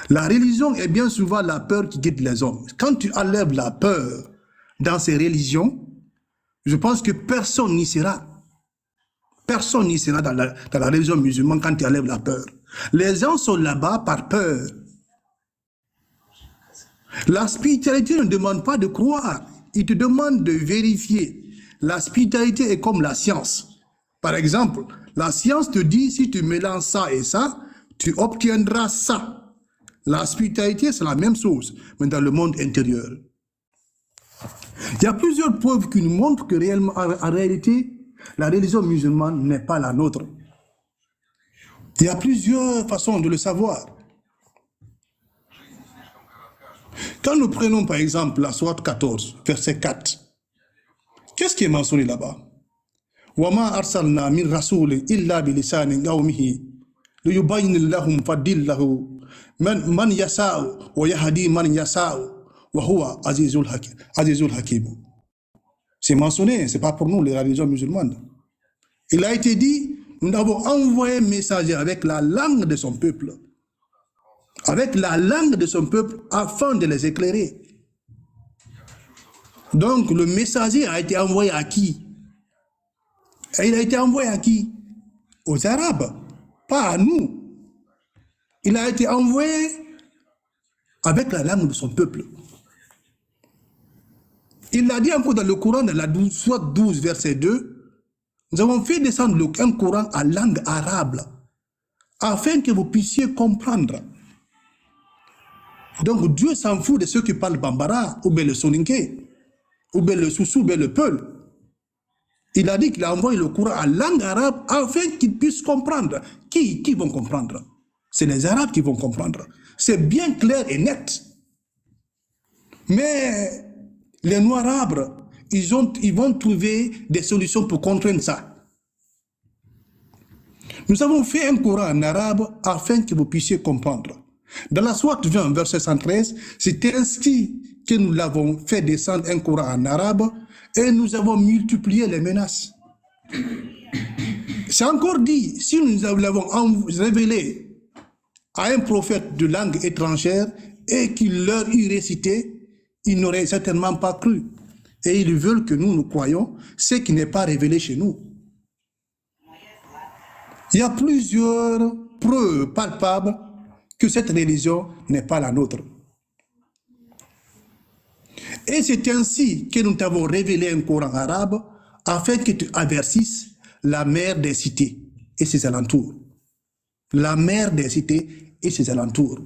La religion est bien souvent la peur qui guide les hommes. Quand tu enlèves la peur dans ces religions, je pense que personne n'y sera. Personne n'y sera dans la religion musulmane quand tu enlèves la peur. Les gens sont là-bas par peur. La spiritualité ne demande pas de croire, il te demande de vérifier. La spiritualité est comme la science. Par exemple, la science te dit si tu mélanges ça et ça, tu obtiendras ça. La spiritualité, c'est la même chose, mais dans le monde intérieur. Il y a plusieurs preuves qui nous montrent que réellement, en réalité, la religion musulmane n'est pas la nôtre. Il y a plusieurs façons de le savoir. Quand nous prenons par exemple la sourate 14, verset 4, qu'est-ce qui est mentionné là-bas? وَمَا أَرْسَلْنَا مِنْ رَسُولٍ إِلَّا بِلِسَانِ قَوْمِهِ لِيُبَيِّنَ لَهُمْ فَدِلَّهُ Man yasa'u wa yahdi man yasa'u wa huwa azizul hakim. C'est mentionné, c'est pas pour nous, les religions musulmanes. Il a été dit, nous avons envoyé un messager avec la langue de son peuple. Avec la langue de son peuple afin de les éclairer. Donc le messager a été envoyé à qui? Et il a été envoyé à qui? Aux Arabes, pas à nous. Il a été envoyé avec la langue de son peuple. Il l'a dit encore dans le Coran, dans la sourate 12, verset 2, nous avons fait descendre un Coran en langue arabe, afin que vous puissiez comprendre. Donc Dieu s'en fout de ceux qui parlent Bambara, ou bien le Soninké, ou bien le Soussou, ou bien le Peul. Il a dit qu'il a envoyé le Coran en langue arabe, afin qu'ils puissent comprendre. Qui vont comprendre? C'est les Arabes qui vont comprendre. C'est bien clair et net. Mais les Noirs arabes, ils vont trouver des solutions pour contraindre ça. Nous avons fait un Coran en arabe afin que vous puissiez comprendre. Dans la sourate 20, verset 113, c'est ainsi que nous l'avons fait descendre un Coran en arabe et nous avons multiplié les menaces. C'est encore dit, si nous l'avons révélé à un prophète de langue étrangère et qu'il leur eût récité, ils n'auraient certainement pas cru. Et ils veulent que nous croyons ce qui n'est pas révélé chez nous. Il y a plusieurs preuves palpables que cette religion n'est pas la nôtre. Et c'est ainsi que nous t'avons révélé un Coran arabe afin que tu avertisses la mer des cités et ses alentours. La mer des cités et ses alentours.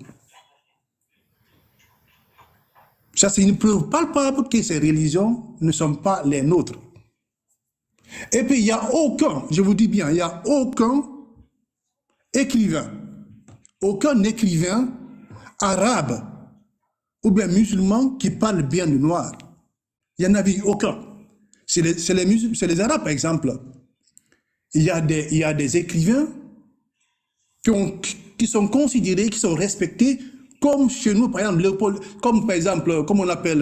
Ça, c'est une preuve palpable que ces religions ne sont pas les nôtres. Et puis, il n'y a aucun, je vous dis bien, il n'y a aucun écrivain arabe ou bien musulman qui parle bien du noir. Il n'y en a vu aucun. C'est les Arabes, par exemple. Il y a des écrivains qui sont considérés, qui sont respectés, comme chez nous, par exemple, Léopold, comme par exemple, comme on l'appelle,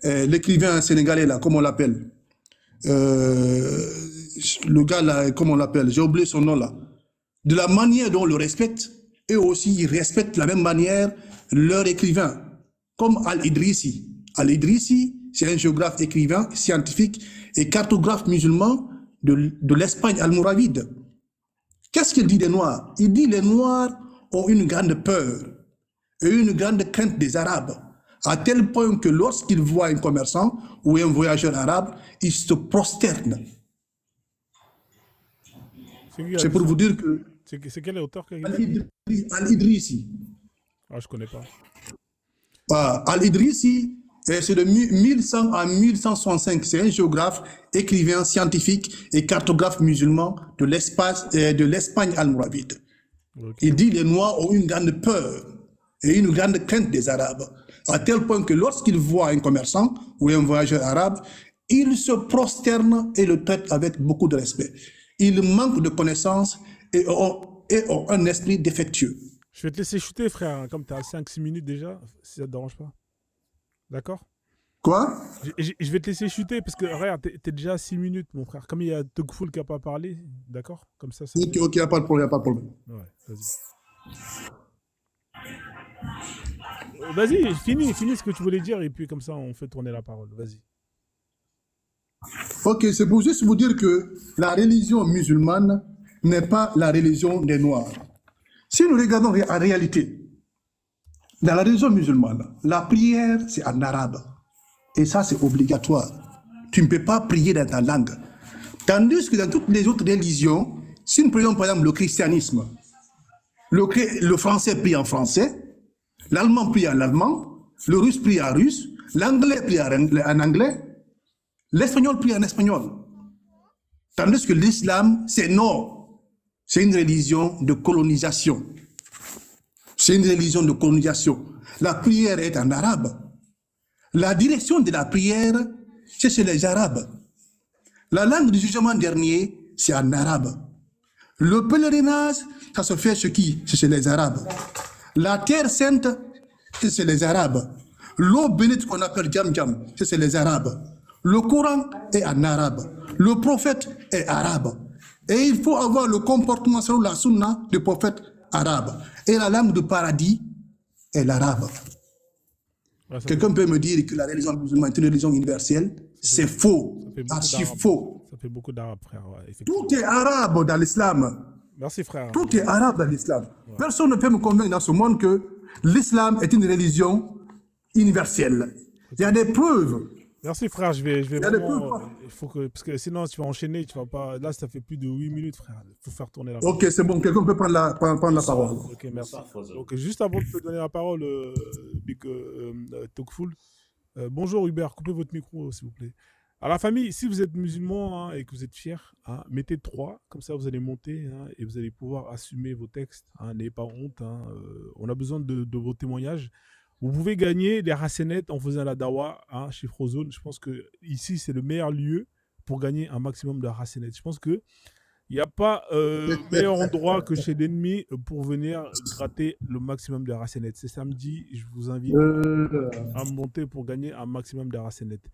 l'écrivain sénégalais, là, comment on l'appelle, le gars, là, comment on l'appelle, j'ai oublié son nom, là. De la manière dont on le respecte, eux aussi, ils respectent de la même manière leur écrivain, comme Al-Idrissi. Al-Idrissi, c'est un géographe, écrivain, scientifique et cartographe musulman de l'Espagne almoravide. Qu'est-ce qu'il dit des Noirs? Il dit les Noirs ont une grande peur et une grande crainte des Arabes, à tel point que lorsqu'ils voient un commerçant ou un voyageur arabe, ils se prosternent. C'est pour vous dire que... C'est quel auteur qui a Al-Idrissi. Ah, je connais pas. Al-Idrissi, c'est de 1100 à 1165. C'est un géographe, écrivain, scientifique et cartographe musulman de l'Espagne almoravide. Okay. Il dit les Noirs ont une grande peur et une grande crainte des Arabes, à tel point que lorsqu'ils voient un commerçant ou un voyageur arabe, ils se prosternent et le traitent avec beaucoup de respect. Ils manquent de connaissances et ont un esprit défectueux. Je vais te laisser shooter, frère, comme tu as 5-6 minutes déjà, si ça ne te dérange pas. D'accord? Quoi? Je vais te laisser shooter, parce que, regarde, t'es déjà à 6 minutes, mon frère. Comme il y a Tugful qui n'a pas parlé, d'accord? Comme ça. Ok, il n'y a pas de problème, Ouais, vas-y. Vas-y, finis ce que tu voulais dire, et puis comme ça, on fait tourner la parole. Vas-y. Ok, c'est pour juste vous dire que la religion musulmane n'est pas la religion des Noirs. Si nous regardons en réalité, dans la religion musulmane, la prière, c'est en arabe. Et ça, c'est obligatoire. Tu ne peux pas prier dans ta langue. Tandis que dans toutes les autres religions, si nous prenons par exemple le christianisme, le français prie en français, l'allemand prie en allemand, le russe prie en russe, l'anglais prie en anglais, l'espagnol prie en espagnol. Tandis que l'islam, c'est non. C'est une religion de colonisation. C'est une religion de colonisation. La prière est en arabe. La direction de la prière, c'est chez les Arabes. La langue du jugement dernier, c'est en arabe. Le pèlerinage, ça se fait chez qui? C'est chez les Arabes. La terre sainte, c'est les Arabes. L'eau bénite qu'on appelle Djam Djam, c'est les Arabes. Le Coran est en arabe. Le prophète est arabe. Et il faut avoir le comportement selon la sunna du prophète arabe. Et la langue de paradis est l'arabe. Ouais, ça Quelqu'un peut me dire que la religion musulmane est une religion universelle? C'est faux, fait beaucoup archi d'arabes. faux. Ça fait beaucoup d'arabes, frère. Ouais, effectivement. Tout est arabe dans l'islam. Merci, frère. Tout est arabe dans l'islam. Personne ne peut me convaincre dans ce monde que l'islam est une religion universelle. Il y a des preuves. Merci, frère. Je vais Il y a des vraiment. preuves. Il faut que, parce que sinon, tu vas enchaîner. Tu vas pas. Là, ça fait plus de 8 minutes, frère. Il faut faire tourner la parole. Ok, c'est bon. Quelqu'un peut prendre la parole. Ok, merci. Donc, juste avant de te donner la parole, Big Talkful, bonjour Hubert, coupez votre micro, s'il vous plaît. À la famille, si vous êtes musulman, hein, et que vous êtes fier, hein, mettez 3, comme ça vous allez monter, hein, et vous allez pouvoir assumer vos textes. Hein, n'ayez pas honte. Hein, on a besoin de vos témoignages. Vous pouvez gagner des racenettes en faisant la dawa, hein, chez Frozone. Je pense que ici c'est le meilleur lieu pour gagner un maximum de racenettes. Je pense que il n'y a pas meilleur endroit que chez l'ennemi pour venir gratter le maximum de racenettes. C'est samedi, je vous invite à monter pour gagner un maximum de racenettes.